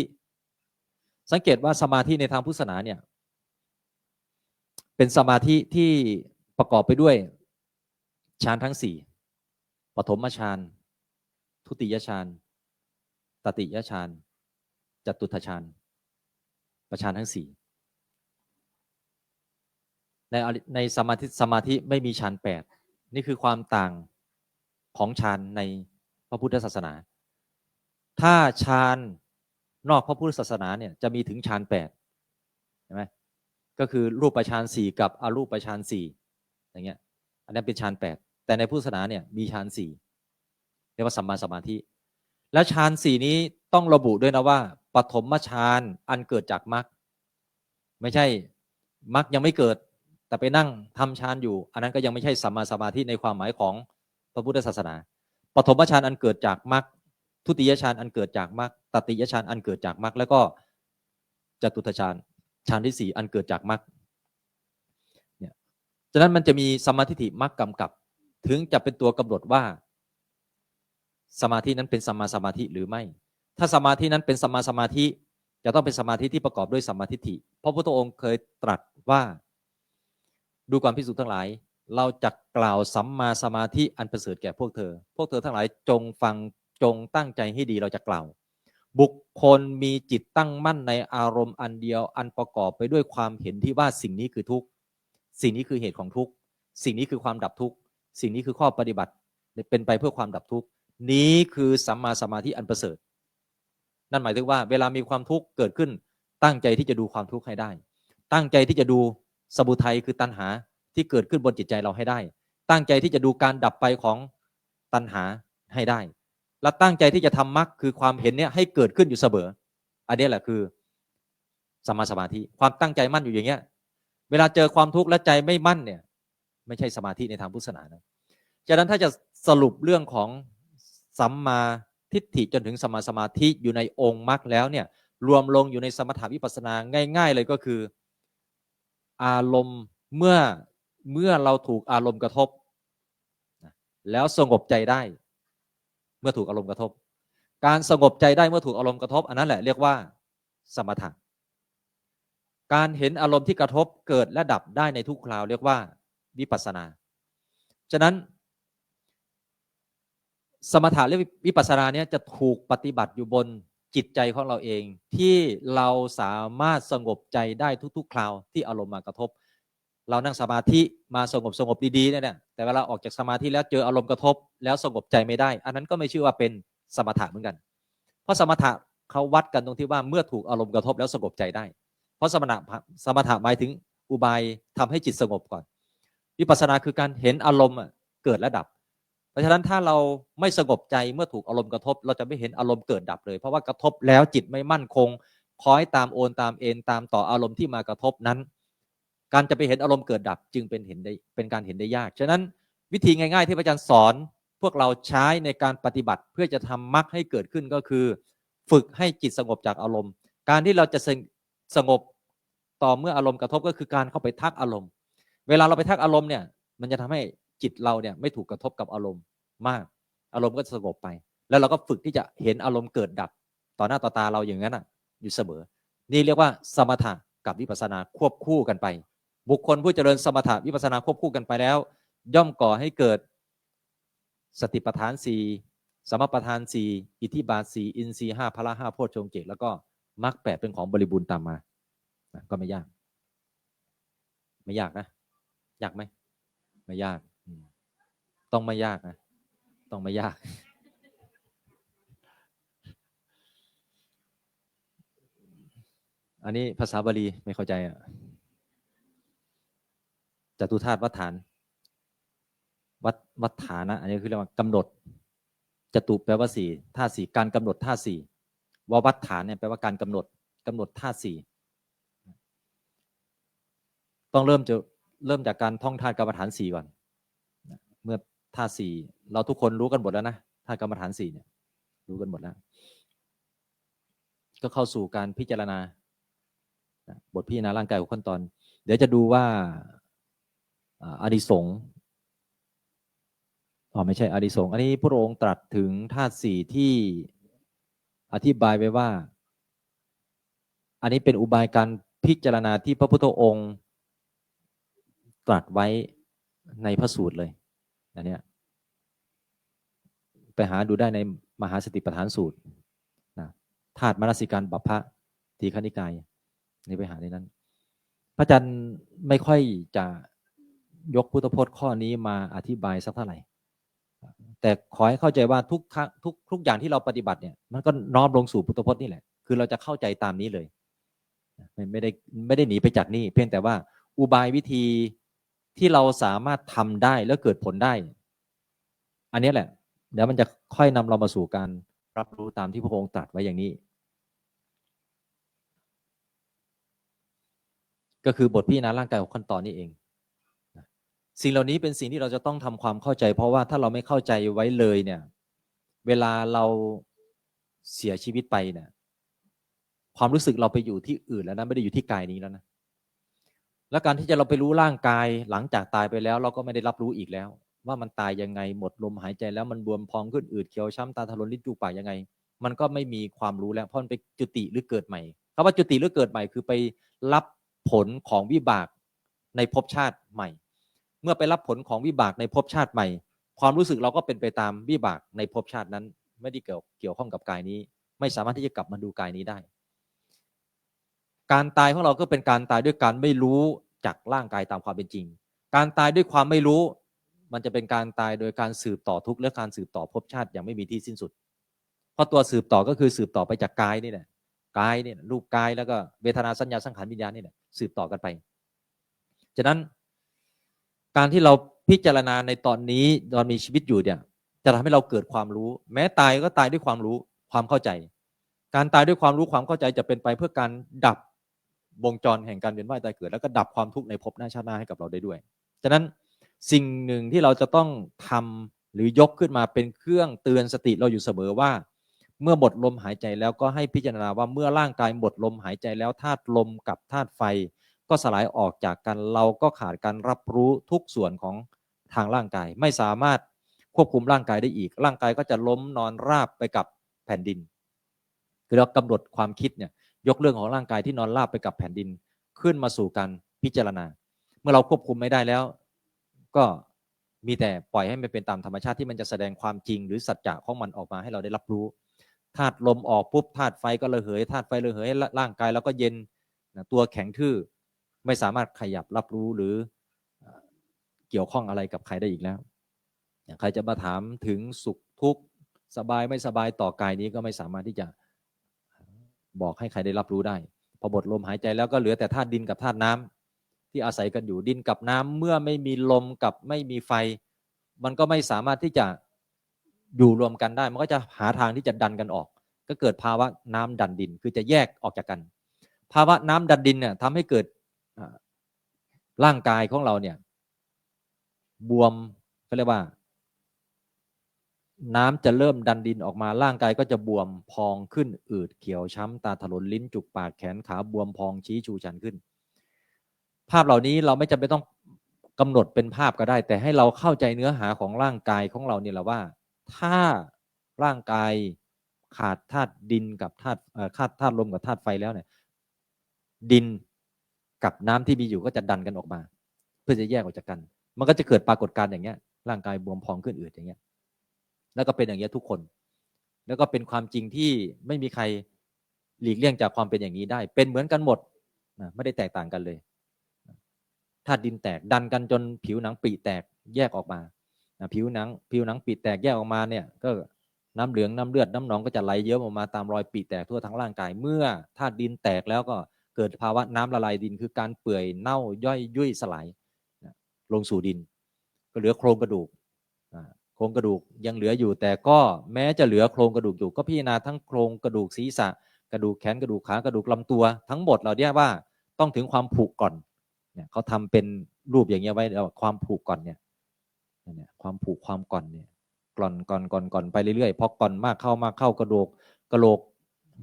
สังเกตว่าสมาธิในทางพุทธศาสนาเนี่ยเป็นสมาธิที่ประกอบไปด้วยฌานทั้ง4ปฐมฌานทุติยฌานตติยฌานจตุตถฌานประฌานทั้ง4ในสมาธิไม่มีฌาน8นี่คือความต่างของฌานในพระพุทธศาสนาถ้าฌานนอกพระพุทธศาสนาเนี่ยจะมีถึงฌาน8ใช่ไหมก็คือรูปฌาน4กับอรูปฌาน4อย่างเงี้ยอันนั้นเป็นฌาน8แต่ในพุทธศาสนาเนี่ยมีฌาน4เรียกว่าสัมมาสมาธิแล้วฌาน4นี้ต้องระบุด้วยนะว่าปฐมฌานอันเกิดจากมรรคไม่ใช่มรรคยังไม่เกิดแต่ไปนั่งทำฌานอยู่อันนั้นก็ยังไม่ใช่สัมมาสมาธิในความหมายของพระพุทธศาสนาปฐมฌานอันเกิดจากมรรคทุติยฌานอันเกิดจากมรรคตติยฌานอันเกิดจากมรรคแล้วก็จตุตถฌานฌานที่4อันเกิดจากมรรคเนี่ยฉะนั้นมันจะมีสัมมาทิฏฐิมรรคกำกับถึงจะเป็นตัวกำหนดว่า สมาธินั้นเป็นสัมมาสมาธิหรือไม่ถ้าสมาธินั้นเป็นสัมมาสมาธิจะต้องเป็นสมาธิที่ประกอบด้วยสัมมาทิฏฐิเพราะพระพุทธองค์เคยตรัสว่าดูความภิกษุทั้งหลายเราจะกล่าวสัมมาสมาธิอันประเสริฐแก่พวกเธอทั้งหลายจงฟังจงตั้งใจให้ดีเราจะกล่าวบุคคลมีจิตตั้งมั่นในอารมณ์อันเดียวอันประกอบไปด้วยความเห็นที่ว่าสิ่งนี้คือทุกข์สิ่งนี้คือเหตุของทุกข์สิ่งนี้คือความดับทุกข์สิ่งนี้คือข้อปฏิบัติเป็นไปเพื่อความดับทุกข์นี้คือสัมมาสมาธิอันประเสริฐนั่นหมายถึงว่าเวลามีความทุกข์เกิดขึ้นตั้งใจที่จะดูความทุกข์ให้ได้ตั้งใจที่จะดูสมุทัยคือตัณหาที่เกิดขึ้นบนจิตใจเราให้ได้ตั้งใจที่จะดูการดับไปของตัณหาให้ได้และตั้งใจที่จะทำมรรคคือความเห็นเนี่ยให้เกิดขึ้นอยู่เสมออันนี้แหละคือสัมมาสมาธิความตั้งใจมั่นอยู่อย่างเงี้ยเวลาเจอความทุกข์และใจไม่มั่นเนี่ยไม่ใช่สมาธิในทางพุทธศาสนานะฉะนั้นถ้าจะสรุปเรื่องของสัมมาทิฏฐิจนถึงสัมมาสมาธิอยู่ในองค์มรรคแล้วเนี่ยรวมลงอยู่ในสมถะวิปัสสนาง่ายๆเลยก็คืออารมณ์เมื่อเราถูกอารมณ์กระทบแล้วสงบใจได้เมื่อถูกอารมณ์กระทบการสงบใจได้เมื่อถูกอารมณ์กระทบอันนั้นแหละเรียกว่าสมถะการเห็นอารมณ์ที่กระทบเกิดและดับได้ในทุกคราวเรียกว่าวิปัสสนาฉะนั้นสมถะและวิปัสสนาเนี่ยจะถูกปฏิบัติอยู่บนจิตใจของเราเองที่เราสามารถสงบใจได้ทุกๆคราวที่อารมณ์มากระทบเรานั่งสมาธิมาสงบดีๆเนี่ยแต่เวลาออกจากสมาธิแล้วเจออารมณ์กระทบแล้วสงบใจไม่ได้อันนั้นก็ไม่ชื่อว่าเป็นสมถะเหมือนกันเพราะสมถะเขาวัดกันตรงที่ว่าเมื่อถูกอารมณ์กระทบแล้วสงบใจได้เพราะสมถะหมายถึงอุบายทำให้จิตสงบก่อนวิปัสสนาคือการเห็นอารมณ์เกิดและดับเพราะฉะนั้นถ้าเราไม่สงบใจเมื่อถูกอารมณ์กระทบเราจะไม่เห็นอารมณ์เกิดดับเลยเพราะว่ากระทบแล้วจิตไม่มั่นคงคล้อยตามโอนตามเอ็นตามต่ออารมณ์ที่มากระทบนั้นการจะไปเห็นอารมณ์เกิดดับจึงเป็นการเห็นได้ยากฉะนั้นวิธีง่ายๆที่พระอาจารย์สอนพวกเราใช้ในการปฏิบัติเพื่อจะทำมรรคให้เกิดขึ้นก็คือฝึกให้จิตสงบจากอารมณ์การที่เราจะสงบต่อเมื่ออารมณ์กระทบก็คือการเข้าไปทักอารมณ์เวลาเราไปทักอารมณ์เนี่ยมันจะทำให้จิตเราเนี่ยไม่ถูกกระทบกับอารมณ์มากอารมณ์ก็จะสงบไปแล้วเราก็ฝึกที่จะเห็นอารมณ์เกิดดับต่อหน้าต่อตาเราอย่างนั้นอยู่เสมอนี่เรียกว่าสมถะกับวิปัสสนาควบคู่กันไปบุคคลผู้เจริญสมถะวิปัสสนาควบคู่กันไปแล้วย่อมก่อให้เกิดสติปัฏฐาน4สมปัฏฐาน4อิทธิบาท4อินทรีย์5พละ5โพชฌงค์7แล้วก็มรรค8เป็นของบริบูรณ์ตามมาก็ไม่ยากนะยากไหมไม่ยากต้องไม่ยากนะต้องไม่ยากอันนี้ภาษาบาลีไม่เข้าใจจตุธาตุวัฏฐานวัฏฐานะอันนี้คือเรียกว่ากำหนดจตุแปลว่า4ธาตุ4การกำหนดธาตุ4วัฏฐานเนี่ยแปลว่าการกำหนดธาตุ4ต้องเริ่มจากการท่องธาตุกรรมฐาน4ก่อนเมื่อธาตุ4เราทุกคนรู้กันหมดแล้วนะธาตุกรรมฐาน4เนี่ยรู้กันหมดแล้วก็เข้าสู่การพิจารณาบทพิจารณาร่างกายของขั้นตอนเดี๋ยวจะดูว่าอานิสงส์ไม่ใช่อานิสงส์อันนี้พระองค์ตรัสถึงธาตุ4ที่อธิบายไว้ว่าอันนี้เป็นอุบายการพิจารณาที่พระพุทธองค์ตรัสไว้ในพระสูตรเลยอันนี้ไปหาดูได้ในมหาสติปัฏฐานสูตรธาตุมนสิการบัพพะทีฆนิกายนี่ไปหาในนั้นพระอาจารย์ไม่ค่อยจะยกพุทธพจน์ข้อนี้มาอธิบายสักเท่าไหร่แต่ขอให้เข้าใจว่าทุกอย่างที่เราปฏิบัติเนี่ยมันก็น้อมลงสู่พุทธพจน์นี่แหละคือเราจะเข้าใจตามนี้เลยไม่ได้หนีไปจากนี่เพียงแต่ว่าอุบายวิธีที่เราสามารถทำได้แล้วเกิดผลได้อันนี้แหละเดี๋ยวมันจะค่อยนำเรามาสู่การรับรู้ตามที่พระองค์ตรัสไว้อย่างนี้ก็คือบทพิจารณาร่างกายของขั้นตอนนี้เองสิ่งเหล่านี้เป็นสิ่งที่เราจะต้องทำความเข้าใจเพราะว่าถ้าเราไม่เข้าใจไว้เลยเนี่ยเวลาเราเสียชีวิตไปเนี่ยความรู้สึกเราไปอยู่ที่อื่นแล้วนะไม่ได้อยู่ที่กายนี้แล้วนะและการที่จะเราไปรู้ร่างกายหลังจากตายไปแล้วเราก็ไม่ได้รับรู้อีกแล้ว ว่ามันตายยังไงหมดลมหายใจแล้วมันบวมพองขึ้นอืดเขียวช้ำตาถลนลิ้นจูกปากยังไงมันก็ไม่มีความรู้แล้วเพราะมันไปจุติหรือเกิดใหม่คำว่าจุติหรือเกิดใหม่คือไปรับผลของวิบากในภพชาติใหม่เมื่อไปรับผลของวิบากในภพชาติใหม่ความรู้สึกเราก็เป็นไปตามวิบากในภพชาตินั้นไม่ได้เกี่ยวข้องกับกายนี้ไม่สามารถที่จะกลับมาดูกายนี้ได้การตายของเราก็เป็นการตายด้วยการไม่รู้จากร่างกายตามความเป็นจริงการตายด้วยความไม่รู้มันจะเป็นการตายโดยการสืบต่อทุกข์และการสืบต่อภพชาติอย่างไม่มีที่สิ้นสุดเพราะตัวสืบต่อก็คือสืบต่อไปจากกายนี่แหละกายเนี่ยรูปกายแล้วก็เวทนาสัญญาสังขารวิญญาณนี่แหละสืบต่อกันไปฉะนั้นการที่เราพิจารณาในตอนนี้ตอนมีชีวิตอยู่เนี่ยจะทำให้เราเกิดความรู้แม้ตายก็ตายด้วยความรู้ความเข้าใจการตายด้วยความรู้ความเข้าใจจะเป็นไปเพื่อการดับวงจรแห่งการเวียนว่ายตายเกิดแล้วก็ดับความทุกข์ในภพหน้าชาติหน้าให้กับเราได้ด้วยฉะนั้นสิ่งหนึ่งที่เราจะต้องทำหรือยกขึ้นมาเป็นเครื่องเตือนสติเราอยู่เสมอว่าเมื่อหมดลมหายใจแล้วก็ให้พิจารณาว่าเมื่อร่างกายหมดลมหายใจแล้วธาตุลมกับธาตุไฟก็สลายออกจากกันเราก็ขาดการรับรู้ทุกส่วนของทางร่างกายไม่สามารถควบคุมร่างกายได้อีกร่างกายก็จะล้มนอนราบไปกับแผ่นดินคือเรากำหนดความคิดเนี่ยยกเรื่องของร่างกายที่นอนราบไปกับแผ่นดินขึ้นมาสู่การพิจารณาเมื่อเราควบคุมไม่ได้แล้วก็มีแต่ปล่อยให้มันเป็นตามธรรมชาติที่มันจะแสดงความจริงหรือสัจจะของมันออกมาให้เราได้รับรู้ธาตุลมออกปุ๊บธาตุไฟก็ระเหยธาตุไฟระเหยร่างกายแล้วก็เย็นตัวแข็งทื่อไม่สามารถขยับรับรู้หรือเกี่ยวข้องอะไรกับใครได้อีกแล้วใครจะมาถามถึงสุขทุกข์สบายไม่สบายต่อกายนี้ก็ไม่สามารถที่จะบอกให้ใครได้รับรู้ได้พอหมดลมหายใจแล้วก็เหลือแต่ธาตุดินกับธาตุน้ำที่อาศัยกันอยู่ดินกับน้ำเมื่อไม่มีลมกับไม่มีไฟมันก็ไม่สามารถที่จะอยู่รวมกันได้มันก็จะหาทางที่จะดันกันออกก็เกิดภาวะน้ำดันดินคือจะแยกออกจากกันภาวะน้ำดันดินเนี่ยทำให้เกิดร่างกายของเราเนี่ยบวมเขาเรียกว่าน้ำจะเริ่มดันดินออกมาร่างกายก็จะบวมพองขึ้นอืดเขียวช้ำตาถลนลิ้นจุกปากแขนขาบวมพองชี้ชูชันขึ้นภาพเหล่านี้เราไม่จำเป็นต้องกำหนดเป็นภาพก็ได้แต่ให้เราเข้าใจเนื้อหาของร่างกายของเราเนี่ยแหละว่าถ้าร่างกายขาดธาตุดินกับธาตุลมกับธาตุไฟแล้วเนี่ยดินกับน้ำที่มีอยู่ก็จะดันกันออกมาเพื่อจะแยกออกจากกันมันก็จะเกิดปรากฏการณ์อย่างเงี้ยร่างกายบวมพองขึ้นอืดอย่างเงี้ยแล้วก็เป็นอย่างเงี้ยทุกคนแล้วก็เป็นความจริงที่ไม่มีใครหลีกเลี่ยงจากความเป็นอย่างนี้ได้เป็นเหมือนกันหมดไม่ได้แตกต่างกันเลยธาตุดินแตกดันกันจนผิวหนังปีแตกแยกออกมาผิวหนังปีแตกแยกออกมาเนี่ยก็น้ำเหลืองน้ำเลือดน้ำหนองก็จะไหลเยิ้มออกมาตามรอยปีแตกทั่วทั้งร่างกายเมื่อธาตุดินแตกแล้วก็เกิดภาวะน้ำละลายดินคือการเปื่อยเน่าย่อยยุ่ยสลายลงสู่ดินก็เหลือโครงกระดูกโครงกระดูกยังเหลืออยู่แต่ก็แม้จะเหลือโครงกระดูกอยู่ก็พิจารณาทั้งโครงกระดูกศีรษะกระดูกแขนกระดูกขากระดูกลำตัวทั้งหมดเราเรียกว่าต้องถึงความผุก่อนเนี่ยเขาทำเป็นรูปอย่างเงี้ยไว้ความผุก่อนเนี่ยความผุความก่อนเนี่ยก่อนไปเรื่อยๆพอก่อนมากเข้ากระโหลก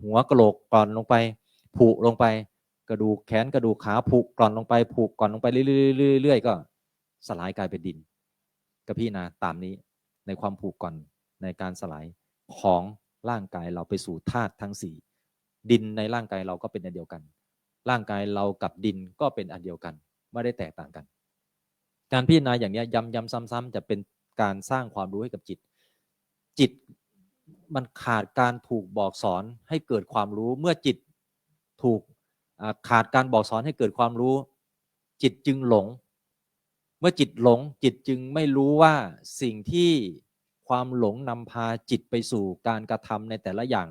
หัวกระโหลกก่อนลงไปผุลงไปกระดูกแขนกระดูกขาผุก่อนลงไปผุก่อนลงไปเรื่อยๆก็สลายกลายเป็นดินก็พี่นาตามนี้ในความผุก่อนในการสลายของร่างกายเราไปสู่ธาตุทั้ง4ดินในร่างกายเราก็เป็นอันเดียวกันร่างกายเรากับดินก็เป็นอันเดียวกันไม่ได้แตกต่างกันการพิจารณาอย่างนี้ย้ำซ้ำๆจะเป็นการสร้างความรู้ให้กับจิตมันขาดการถูกบอกสอนให้เกิดความรู้เมื่อจิตถูกขาดการบอกสอนให้เกิดความรู้จิตจึงหลงเมื่อจิตหลงจิตจึงไม่รู้ว่าสิ่งที่ความหลงนำพาจิตไปสู่การกระทำในแต่ละอย่าง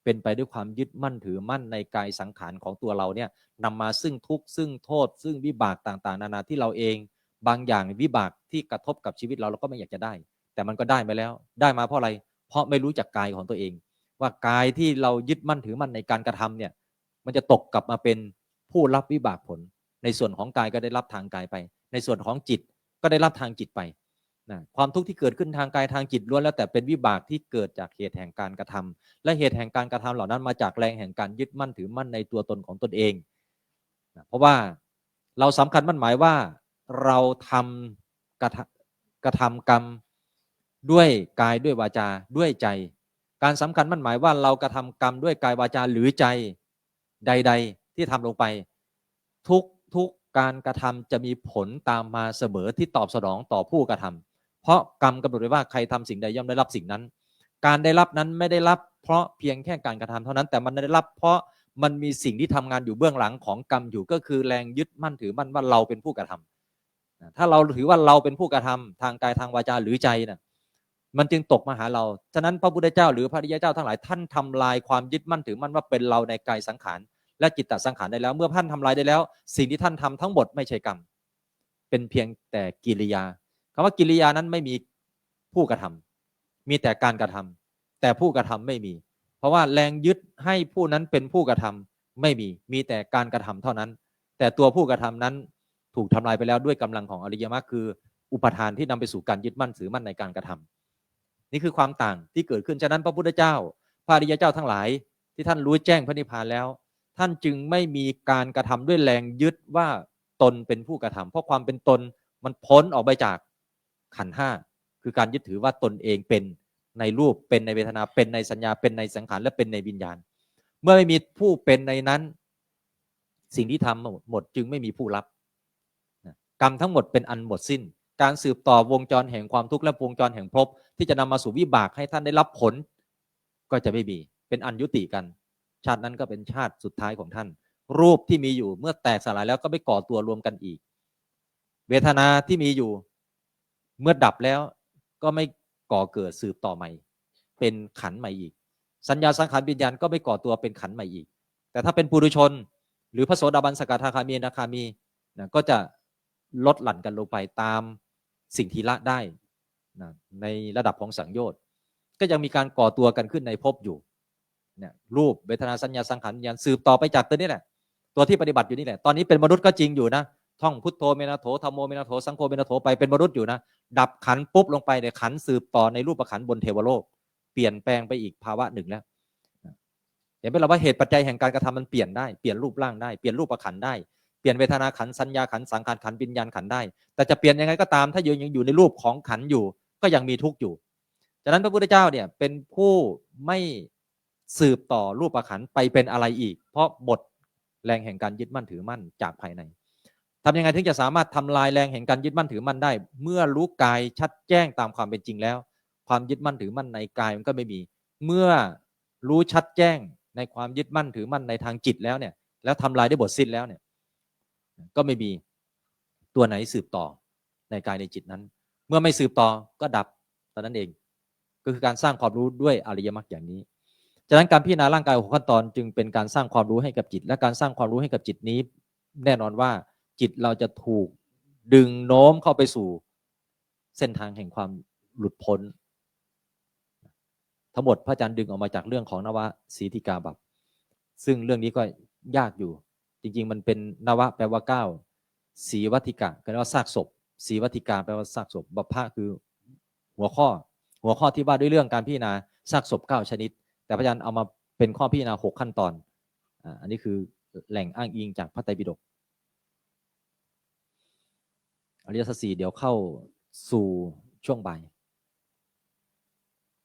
เป็นไปด้วยความยึดมั่นถือมั่นในกายสังขารของตัวเราเนี่ยนำมาซึ่งทุกข์ซึ่งโทษซึ่งวิบากต่างๆนานาที่เราเองบางอย่างวิบากที่กระทบกับชีวิตเราก็ไม่อยากจะได้แต่มันก็ได้มาแล้วได้มาเพราะอะไรเพราะไม่รู้จักกายของตัวเองว่ากายที่เรายึดมั่นถือมั่นในการกระทำเนี่ยมันจะตกกลับมาเป็นผู้รับวิบากผลในส่วนของกายก็ได้รับทางกายไปในส่วนของจิตก็ได้รับทางจิตไปนะความทุกข์ที่เกิดขึ้นทางกายทางจิตล้วนแล้วแต่เป็นวิบากที่เกิดจากเหตุแห่งการกระทำและเหตุแห่งการกระทำเหล่านั้นมาจากแรงแห่งการยึดมั่นถือมั่นในตัวตนของตนเองนะเพราะว่าเราสำคัญมั่นหมายว่าเราทำ กระทำกรรมด้วยกายด้วยวาจาด้วยใจ การสำคัญมั่นหมายว่าเรากระทำกรรมด้วยกายวาจาหรือใจใดๆที่ทำลงไปทุกการกระทำจะมีผลตามมาเสมอที่ตอบสนองต่อผู้กระทำเพราะกรรมกำหนดไว้ว่าใครทำสิ่งใดย่อมได้รับสิ่งนั้นการได้รับนั้นไม่ได้รับเพราะเพียงแค่การกระทำเท่านั้นแต่มันได้รับเพราะมันมีสิ่งที่ทำงานอยู่เบื้องหลังของกรรมอยู่ก็คือแรงยึดมั่นถือมั่นว่าเราเป็นผู้กระทำถ้าเราถือว่าเราเป็นผู้กระทำทางกายทางวาจาหรือใจนะมันจึงตกมาหาเราฉะนั้นพระพุทธเจ้าหรือพระอริยเจ้าทั้งหลายท่านทำลายความยึดมั่นถือมั่นว่าเป็นเราในกายสังขารและจิตตสังขารได้แล้วเมื่อท่านทำลายได้แล้วสิ่งที่ท่านทำทั้งหมดไม่ใช่กรรมเป็นเพียงแต่กิริยาคำว่ากิริยานั้นไม่มีผู้กระทำมีแต่การกระทำแต่ผู้กระทำไม่มีเพราะว่าแรงยึดให้ผู้นั้นเป็นผู้กระทำไม่มีแต่การกระทำเท่านั้นแต่ตัวผู้กระทำนั้นถูกทำลายไปแล้วด้วยกำลังของอริยมรรคคืออุปทานที่นำไปสู่การยึดมั่นถือมั่นในการกระทำนี่คือความต่างที่เกิดขึ้นฉะนั้นพระพุทธเจ้าพระอริยเจ้าทั้งหลายที่ท่านรู้แจ้งพระนิพพานแล้วท่านจึงไม่มีการกระทำด้วยแรงยึดว่าตนเป็นผู้กระทำเพราะความเป็นตนมันพ้นออกไปจากขันธ์ห้าคือการยึดถือว่าตนเองเป็นในรูปเป็นในเวทนาเป็นในสัญญาเป็นในสังขารและเป็นในวิญญาณเมื่อไม่มีผู้เป็นในนั้นสิ่งที่ทำหมดจึงไม่มีผู้รับกรรมทั้งหมดเป็นอันหมดสิ้นการสืบต่อวงจรแห่งความทุกข์และวงจรแห่งภพที่จะนำมาสู่วิบากให้ท่านได้รับผลก็จะไม่มีเป็นอันยุติกันชาตินั้นก็เป็นชาติสุดท้ายของท่านรูปที่มีอยู่เมื่อแตกสลายแล้วก็ไม่ก่อตัวรวมกันอีกเวทนาที่มีอยู่เมื่อดับแล้วก็ไม่ก่อเกิดสืบต่อใหม่เป็นขันธ์ใหม่อีกสัญญาสังขารวิญญาณก็ไม่ก่อตัวเป็นขันธ์ใหม่อีกแต่ถ้าเป็นปุถุชนหรือพระโสดาบันสกทาคามีอนาคามีนะก็จะลดหลั่นกันลงไปตามสิ่งที่ละได้นะในระดับของสังโยชน์ก็ยังมีการก่อตัวกันขึ้นในภพอยู่เนี่ยรูปเวทนาสัญญาสังขารวิญญาณสืบต่อไปจากตัวนี้แหละตัวที่ปฏิบัติอยู่นี่แหละตอนนี้เป็นมนุษย์ก็จริงอยู่นะท่องพุทโธเมนะโถธัมโมเมนะโถสังโฆเมนะโถไปเป็นมนุษย์อยู่นะดับขันปุ๊บลงไปในขันสืบต่อในรูปขันบนเทวโลกเปลี่ยนแปลงไปอีกภาวะหนึ่งแล้วเห็นไหมเราว่าเหตุปัจจัยแห่งการกระทำมันเปลี่ยนได้เปลี่ยนรูปร่างได้เปลี่ยนรูปขันได้เปลี่ยนเวทนาขันสัญญาขันสังขารขันวิญญาณขันได้แต่จะเปลี่ยนยังไงก็ตามถ้ายังอยู่ในรูปของขันอยู่ก็ยังมีทุกข์อยู่ฉะนั้นพระพุทธเจ้าเนี่ยเป็นผู้ไม่สืบต่อรูปขันไปเป็นอะไรอีกเพราะหมดแรงแห่งการยึดมั่นถือมั่นจากภายในทำยังไงถึงจะสามารถทำลายแรงแห่งการยึดมั่นถือมั่นได้เมื่อรู้กายชัดแจ้งตามความเป็นจริงแล้วความยึดมั่นถือมั่นในกายมันก็ไม่มีเมื่อรู้ชัดแจ้งในความยึดมั่นถือมั่นในทางจิตแล้วเนี่ยแล้วทำลายได้หมดสิ้นแล้วเนี่ยก็ไม่มีตัวไหนสืบต่อในกายในจิตนั้นเมื่อไม่สืบต่อก็ดับตอนนั้นเองก็คือการสร้างความรู้ด้วยอริยมรรคอย่างนี้ฉะนั้นการพิจารณาร่างกาย6ขั้นตอนจึงเป็นการสร้างความรู้ให้กับจิตและการสร้างความรู้ให้กับจิตนี้แน่นอนว่าจิตเราจะถูกดึงโน้มเข้าไปสู่เส้นทางแห่งความหลุดพ้นทั้งหมดพระอาจารย์ดึงออกมาจากเรื่องของนวสีธิกาบัพซึ่งเรื่องนี้ก็ยากอยู่จริงๆมันเป็นนวะแปลว่า9สีวัติกะแปลว่าซากศพสีวัติกาแปลว่าซากศพบัพพะคือหัวข้อที่ว่าด้วยเรื่องการพิจารณาซากศพ9ชนิดแต่พระอาจารย์เอามาเป็นข้อพิจารณา6ขั้นตอนอันนี้คือแหล่งอ้างอิงจากพระไตรปิฎกอริยสัจ 4เดี๋ยวเข้าสู่ช่วงบ่าย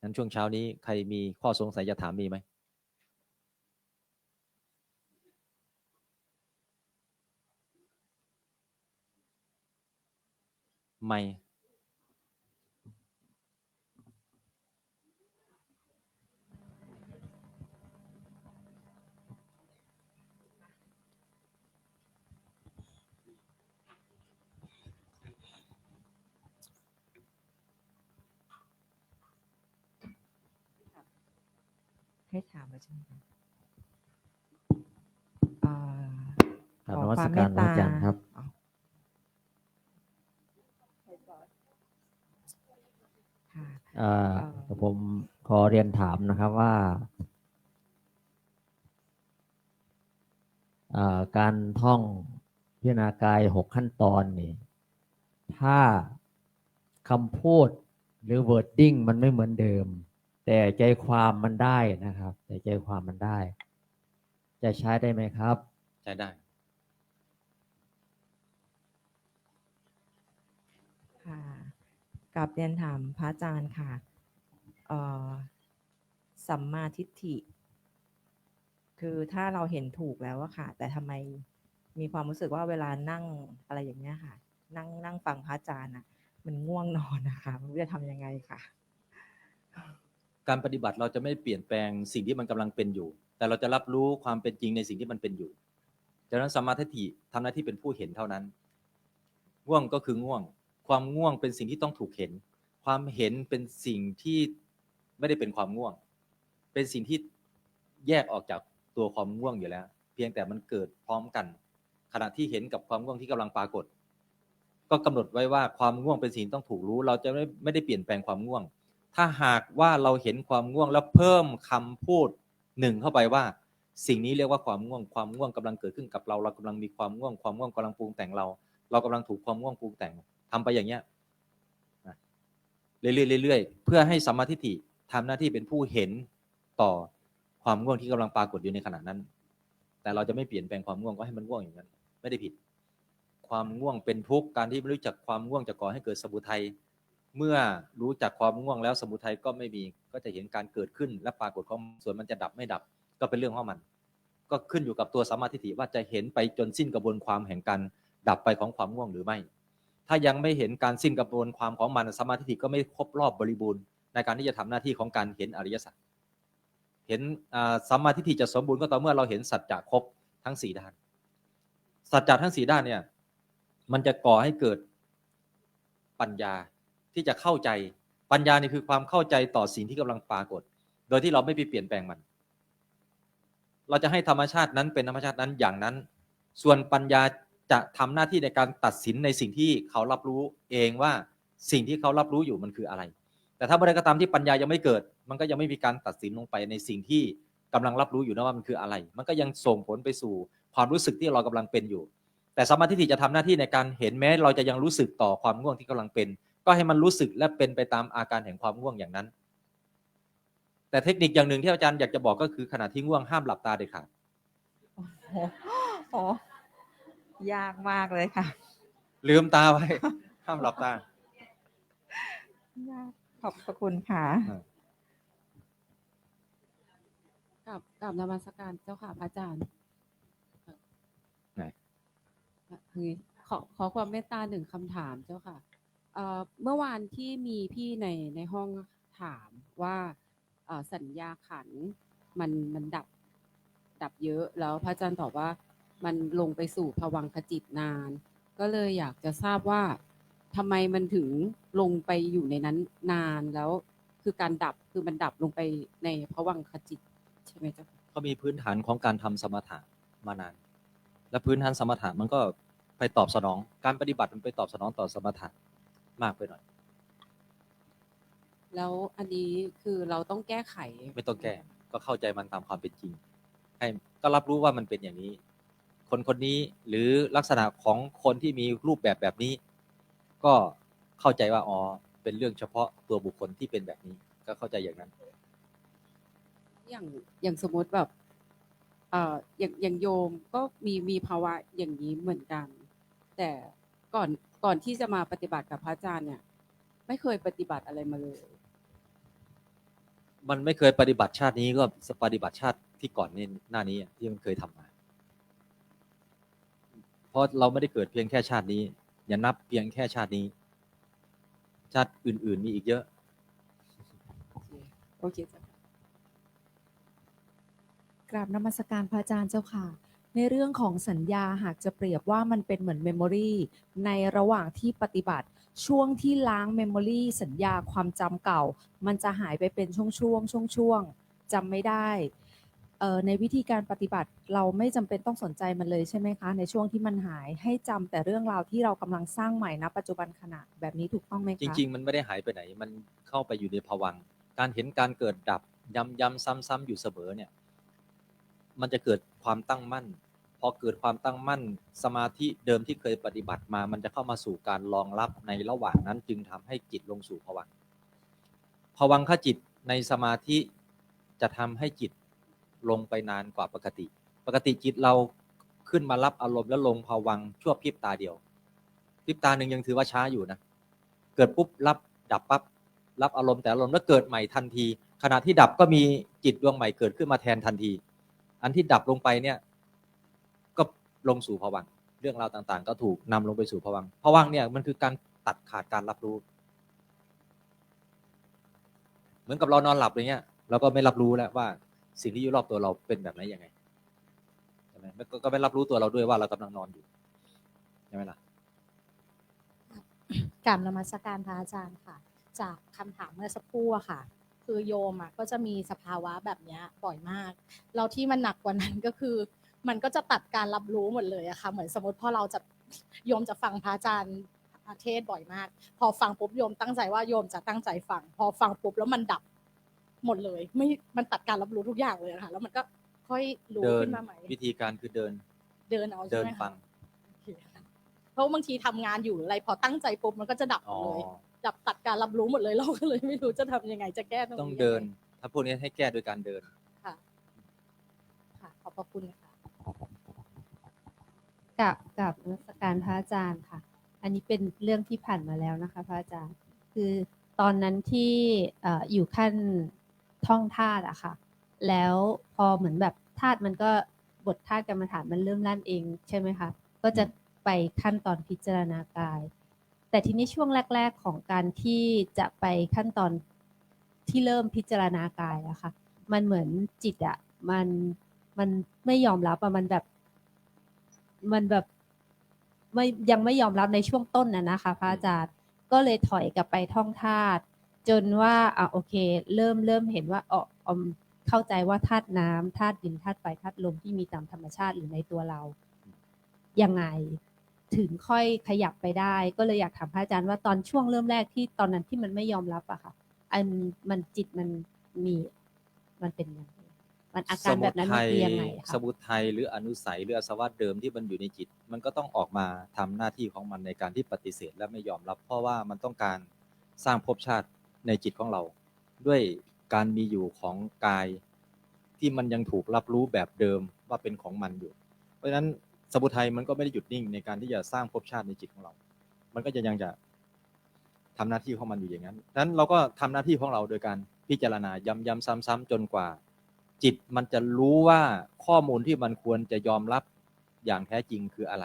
นั้นช่วงเช้านี้ใครมีข้อสงสัยจะถามมีไหมไม่ให้ถามแล้วใช่ไหมคะกราบนมัสการพระอาจารย์ครับผมขอเรียนถามนะครับว่าการท่องพิจารณากาย6ขั้นตอนนี่ถ้าคำพูดหรือ wording มันไม่เหมือนเดิมแต่ใจความมันได้นะครับแต่ใจความมันได้จะใช้ได้ไหมครับใช้ได้ค่ะ กราบเรียนถามพระอาจารย์ค่ะเอ่อสัมมาทิฏฐิ คือถ้าเราเห็นถูกแล้วอะค่ะ แต่ทำไมมีความรู้สึกว่าเวลานั่งอะไรอย่างเงี้ยค่ะ นั่งฟังพระอาจารย์อะมันง่วงนอนนะคะไม่รู้จะทำยังไงค่ะ การปฏิบัติเราจะไม่เปลี่ยนแปลงสิ่งที่มันกำลังเป็นอยู่ แต่เราจะรับรู้ความเป็นจริงในสิ่งที่มันเป็นอยู่ฉะนั้นสัมมาทิฏฐิทำหน้าที่เป็นผู้เห็นเท่านั้นง่วงก็คือง่วงความง่วงเป็นสิ่งที่ต้องถูกเห็นความเห็นเป็นสิ่งที่ไม่ได้เป็นความง่วงเป็นสิ่งที่แยกออกจากตัวความง่วงอยู่แล้วเพียงแต่มันเกิดพร้อมกันขณะที่เห็นกับความง่วงที่กำลังปรากฏก็กำหนดไว้ว่าความง่วงเป็นสิ่งต้องถูกรู้เราจะไม่ได้เปลี่ยนแปลงความง่วงถ้าหากว่าเราเห็นความง่วงแล้วเพิ่มคำพูดหนึ่งเข้าไปว่าสิ่งนี้เรียกว่าความง่วงความง่วงกำลังเกิดขึ้นกับเราเรากำลังมีความง่วงความง่วงกำลังปรุงแต่งเรากำลังถูกความง่วงปรุงแต่งทำไปอย่างเงี้ยเรื่อยๆเพื่อให้สัมมาทิฏฐิทำหน้าที่เป็นผู้เห็นต่อความง่วงที่กำลังปรากฏอยู่ในขณะนั้นแต่เราจะไม่เปลี่ยนแปลงความง่วงก็ให้มันง่วงอย่างนั้นไม่ได้ผิดความง่วงเป็นทุกข์การที่ไม่รู้จักความง่วงจะก่อให้เกิดสมุทัยเมื่อรู้จักความง่วงแล้วสมุทัยก็ไม่มีก็จะเห็นการเกิดขึ้นและปรากฏของส่วนมันจะดับไม่ดับก็เป็นเรื่องของมันก็ขึ้นอยู่กับตัวสัมมาทิฏฐิว่าจะเห็นไปจนสิ้นกระบวนความแห่งการดับไปของความง่วงหรือไม่ถ้ายังไม่เห็นการสิ้นกระบวนความของมันสัมมาทิฏฐิก็ไม่ครบรอบบริบูรณ์ในการที่จะทำหน้าที่ของการเห็นอริยสัจเห็นสัมมาทิฏฐิจะสมบูรณ์ก็ต่อเมื่อเราเห็นสัจจะครบทั้ง4ด้านสัจจะทั้ง4ด้านเนี่ยมันจะก่อให้เกิดปัญญาที่จะเข้าใจปัญญานี่คือความเข้าใจต่อสิ่งที่กำลังปรากฏโดยที่เราไม่ไปเปลี่ยนแปลงมันเราจะให้ธรรมชาตินั้นเป็นธรรมชาตินั้นอย่างนั้นส่วนปัญญาจะทำหน้าที่ในการตัดสินในสิ่งที่เขารับรู้เองว่าสิ่งที่เขารับรู้อยู่มันคืออะไรแต่ถ้าเมื่อใดก็ตามที่ปัญญายังไม่เกิดมันก็ยังไม่มีการตัดสินลงไปในสิ่งที่กำลังรับรู้อยู่นะว่ามันคืออะไรมันก็ยังส่งผลไปสู่ความรู้สึกที่เรากำลังเป็นอยู่แต่สัมมาทิฏฐิจะทำหน้าที่ในการเห็นแม้เราจะยังรู้สึกต่อความง่วงที่กำลังเป็นก็ให้มันรู้สึกและเป็นไปตามอาการแห่งความง่วงอย่างนั้นแต่เทคนิคอย่างหนึ่งที่อาจารย์อยากจะบอกก็คือขณะที่ง่วงห้ามหลับตาเด็ดขาด โอ้ยากมากเลยค่ะ ลืมตาไว้ ห้ามหลับตา ยากขอบพระคุณค่ะ กับนมัสการเจ้าค่ะพระอาจารย์ ไหน คือขอความเมตตาหนึ่งคำถามเจ้าค่ะเมื่อวานที่มีพี่ในห้องถามว่าสัญญาขันธ์มันดับเยอะแล้วพระอาจารย์ตอบว่ามันลงไปสู่ภวังคจิตนาน ก็เลยอยากจะทราบว่าทำไมมันถึงลงไปอยู่ในนั้นนานแล้วคือการดับคือมันดับลงไปในภวังคจิตใช่ไหมเจ้าค่ะเขามีพื้นฐานของการทำสมถะมานาน และพื้นฐานสมถะมันก็ไปตอบสนองการปฏิบัติมันไปตอบสนองต่อสมถะมากไปหน่อย แล้วอันนี้คือเราต้องแก้ไข ไม่ต้องแก้ก็เข้าใจมันตามความเป็นจริงให้ก็รับรู้ว่ามันเป็นอย่างนี้ คนนี้หรือลักษณะของคนที่มีรูปแบบนี้ ก็เข้าใจว่าอ๋อเป็นเรื่องเฉพาะตัวบุคคลที่เป็นแบบนี้ก็เข้าใจอย่างนั้น อย่างสมมติแบบอย่างโยมก็มีภาวะอย่างนี้เหมือนกัน แต่ก่อนที่จะมาปฏิบัติกับพระอาจารย์เนี่ยไม่เคยปฏิบัติอะไรมาเลย มันไม่เคยปฏิบัติชาตินี้ก็ปฏิบัติชาติที่ก่อนนี่หน้านี้ที่มันเคยทำมาเพราะเราไม่ได้เกิดเพียงแค่ชาตินี้อย่านับเพียงแค่ชาตินี้ชาติอื่นๆมีอีกเยอะ โอเคจ้ะ กราบนมัสการพระอาจารย์เจ้าค่ะในเรื่องของสัญญาหากจะเปรียบว่ามันเป็นเหมือนเมมโมรีในระหว่างที่ปฏิบัติช่วงที่ล้างเมมโมรีสัญญาความจำเก่ามันจะหายไปเป็นช่วงจำไม่ได้ในวิธีการปฏิบัติเราไม่จำเป็นต้องสนใจมันเลยใช่ไหมคะในช่วงที่มันหายให้จำแต่เรื่องราวที่เรากำลังสร้างใหม่ณปัจจุบันขณะแบบนี้ถูกต้องไหมคะ จริงๆมันไม่ได้หายไปไหนมันเข้าไปอยู่ในภวังค์การเห็นการเกิดดับย้ำซ้ำๆอยู่เสมอเนี่ยมันจะเกิดความตั้งมั่นพอเกิดความตั้งมั่นสมาธิเดิมที่เคยปฏิบัติมามันจะเข้ามาสู่การรองรับในระหว่างนั้นจึงทำให้จิตลงสู่ภวังค์ภวังคจิตในสมาธิจะทำให้จิตลงไปนานกว่าปกติจิตเราขึ้นมารับอารมณ์แล้วลงภวังค์ชั่วพริบตาเดียวพริบตาหนึ่งยังถือว่าช้าอยู่นะเกิดปุ๊บรับ ดับปั๊บรับอารมณ์แต่อารมณ์แล้วเกิดใหม่ทันที ขณะที่ดับก็มีจิตดวงใหม่เกิดขึ้นมาแทนทันที อันที่ดับลงไปเนี่ยก็ลงสู่ภวังค์เรื่องราวต่างๆก็ถูกนำลงไปสู่ภวังค์ภวังค์เนี่ยมันคือการตัดขาดการรับรู้เหมือนกับเรานอนหลับอย่างเงี้ยเราก็ไม่รับรู้แล้วว่าสิ่งที่อยู่รอบตัวเราเป็นแบบไหนยังไงใช่ไหมก็ไม่รับรู้ตัวเราด้วยว่าเรากำลังนอนอยู่ใช่ไหมล่ะ กราบนมัสการพระอาจารย์ค่ะ จากคำถามเมื่อสักครู่อะค่ะ คือโยมอะก็จะมีสภาวะแบบเนี้ยบ่อยมากแล้วที่มันหนักกว่านั้นก็คือ มันก็จะตัดการรับรู้หมดเลยอะค่ะ เหมือนสมมติพอเราจะโยมจะฟังพระอาจารย์เทศบ่อยมาก พอฟังปุ๊บโยมตั้งใจว่าโยมจะตั้งใจฟัง พอฟังปุ๊บแล้วมันดับหมดเลย มันตัดการรับรู้ทุกอย่างเลยค่ะแล้วมันก็ค่อยรู้ เดิน ขึ้นมาใหม่ วิธีการคือเดิน เดินเอาใช่ เดิน ไหม ฟั คะ ง โอเคค่ะเพราะบางทีทำงานอยู่หรืออะไรพอตั้งใจปุ๊บมันก็จะดับหมดเลย ดับตัดการรับรู้หมดเลยเราก็เลยไม่รู้จะทำยังไงจะแก้ตรงนี้ ต้อง ยังไง เดิน ถ้าพวกนี้ให้แก้โดยการเดิน ค่ะค่ะขอบพระคุณค่ะ กับนมัสการพระอาจารย์ค่ะ อันนี้เป็นเรื่องที่ผ่านมาแล้วนะคะพระอาจารย์ คือตอนนั้นที่อยู่ขั้นท่องธาตุอะค่ะ แล้วพอเหมือนแบบธาตุมันก็บทธาตุกรรมฐานมันเริ่มลั่นเองใช่ไหมคะ ก็จะไปขั้นตอนพิจารณากาย แต่ทีนี้ช่วงแรกๆของการที่จะไปขั้นตอนที่เริ่มพิจารณากายอะค่ะ มันเหมือนจิตอะมันไม่ยอมรับอะมันแบบไม่ยังไม่ยอมรับในช่วงต้นนะคะพระอาจารย์ก็เลยถอยกลับไปท่องธาตุจนว่าโอเคเริ่มเห็นว่าเข้าใจว่าธาตุน้ำธาตุดินธาตุไฟธาตุลมที่มีตามธรรมชาติหรือในตัวเรายังไงถึงค่อยขยับไปได้ก็เลยอยากถามพระอาจารย์ว่าตอนช่วงเริ่มแรกที่ตอนนั้นที่มันไม่ยอมรับอะค่ะมันจิตมันเป็นยังไงมันอาการแบบนั้นมันคือยังไงคะ สมุทัยหรืออนุสัยหรืออาสวะเดิมที่มันอยู่ในจิต มันก็ต้องออกมาทำหน้าที่ของมันในการที่ปฏิเสธและไม่ยอมรับ เพราะว่ามันต้องการสร้างภพชาติในจิตของเรา ด้วยการมีอยู่ของกายที่มันยังถูกรับรู้แบบเดิมว่าเป็นของมันอยู่ เพราะฉะนั้นสมุทัยมันก็ไม่ได้หยุดนิ่งในการที่จะสร้างภพชาติในจิตของเรา มันก็ยังจะทำหน้าที่ของมันอยู่อย่างนั้นดังนั้นเราก็ทำหน้าที่ของเราโดยการพิจารณาย้ำซ้ำๆจนกว่าจิตมันจะรู้ว่าข้อมูลที่มันควรจะยอมรับอย่างแท้จริงคืออะไร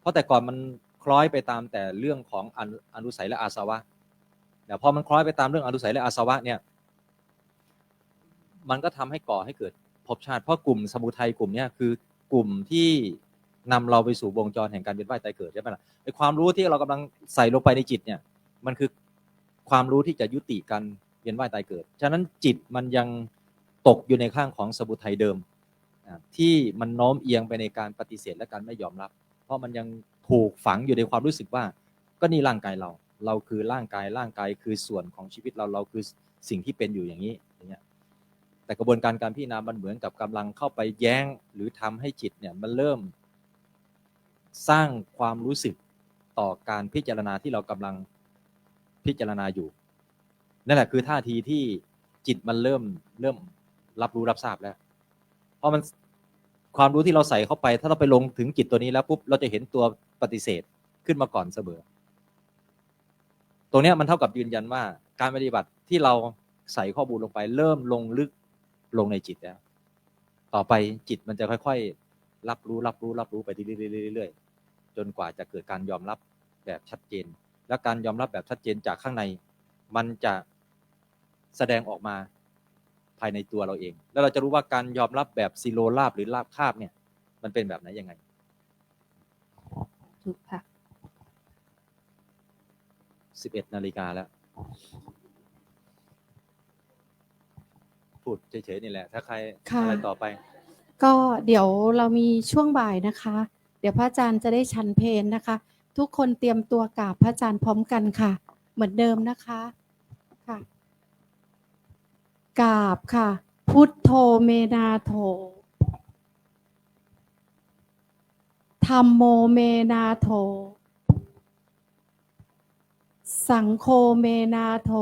เพราะแต่ก่อนมันคล้อยไปตามแต่เรื่องของอนุสัยและอาสวะแต่พอมันคล้อยไปตามเรื่องอนุสัยและอาสวะเนี่ยมันก็ทำให้ก่อให้เกิดภพชาติเพราะกลุ่มสมุทัยกลุ่มนี้คือกลุ่มที่นำเราไปสู่วงจรแห่งการเวียนว่ายตายเกิดใช่ไหมล่ะไอ้ความรู้ที่เรากำลังใส่ลงไปในจิตเนี่ยมันคือความรู้ที่จะยุติการเวียนว่ายตายเกิดฉะนั้นจิตมันยังตกอยู่ในข้างของสมุทัยเดิมที่มันโน้มเอียงไปในการปฏิเสธและการไม่ยอมรับเพราะมันยังถูกฝังอยู่ในความรู้สึกว่าก็นี่ร่างกายเราคือร่างกายคือส่วนของชีวิตเราคือสิ่งที่เป็นอยู่อย่างนี้อย่างเงี้ยแต่กระบวนการพิจารณามันเหมือนกับกำลังเข้าไปแย้งหรือทำให้จิตเนี่ยมันเริ่มสร้างความรู้สึกต่อการพิจารณาที่เรากำลังพิจารณาอยู่นั่นแหละคือท่าทีที่จิตมันเริ่มรับรู้รับทราบแล้วเพราะมันความรู้ที่เราใส่เข้าไปถ้าเราไปลงถึงจิตตัวนี้แล้วปุ๊บเราจะเห็นตัวปฏิเสธขึ้นมาก่อนเสมอตรงนี้มันเท่ากับยืนยันว่าการปฏิบัติที่เราใส่ข้อมูลลงไปเริ่มลงลึกลงในจิตแล้วต่อไปจิตมันจะค่อยๆรับรู้ไปเรื่อยๆจนกว่าจะเกิดการยอมรับแบบชัดเจนและการยอมรับแบบชัดเจนจากข้างในมันจะแสดงออกมาภายในตัวเราเองแล้วเราจะรู้ว่าการยอมรับแบบซีโรราบหรือราบคาบเนี่ยมันเป็นแบบไหนยังไงถูกค่ะ 11 นาฬิกาแล้วพูดเฉยๆนี่แหละถ้าใครอะไรต่อไปก็เดี๋ยวเรามีช่วงบ่ายนะคะเดี๋ยวพระอาจารย์จะได้ฉันเพลนะคะทุกคนเตรียมตัวกราบพระอาจารย์พร้อมกันค่ะเหมือนเดิมนะคะค่ะกราบค่ะพุทโธเมนาโถธัมโมเมนาโถสังโฆเมนาโถ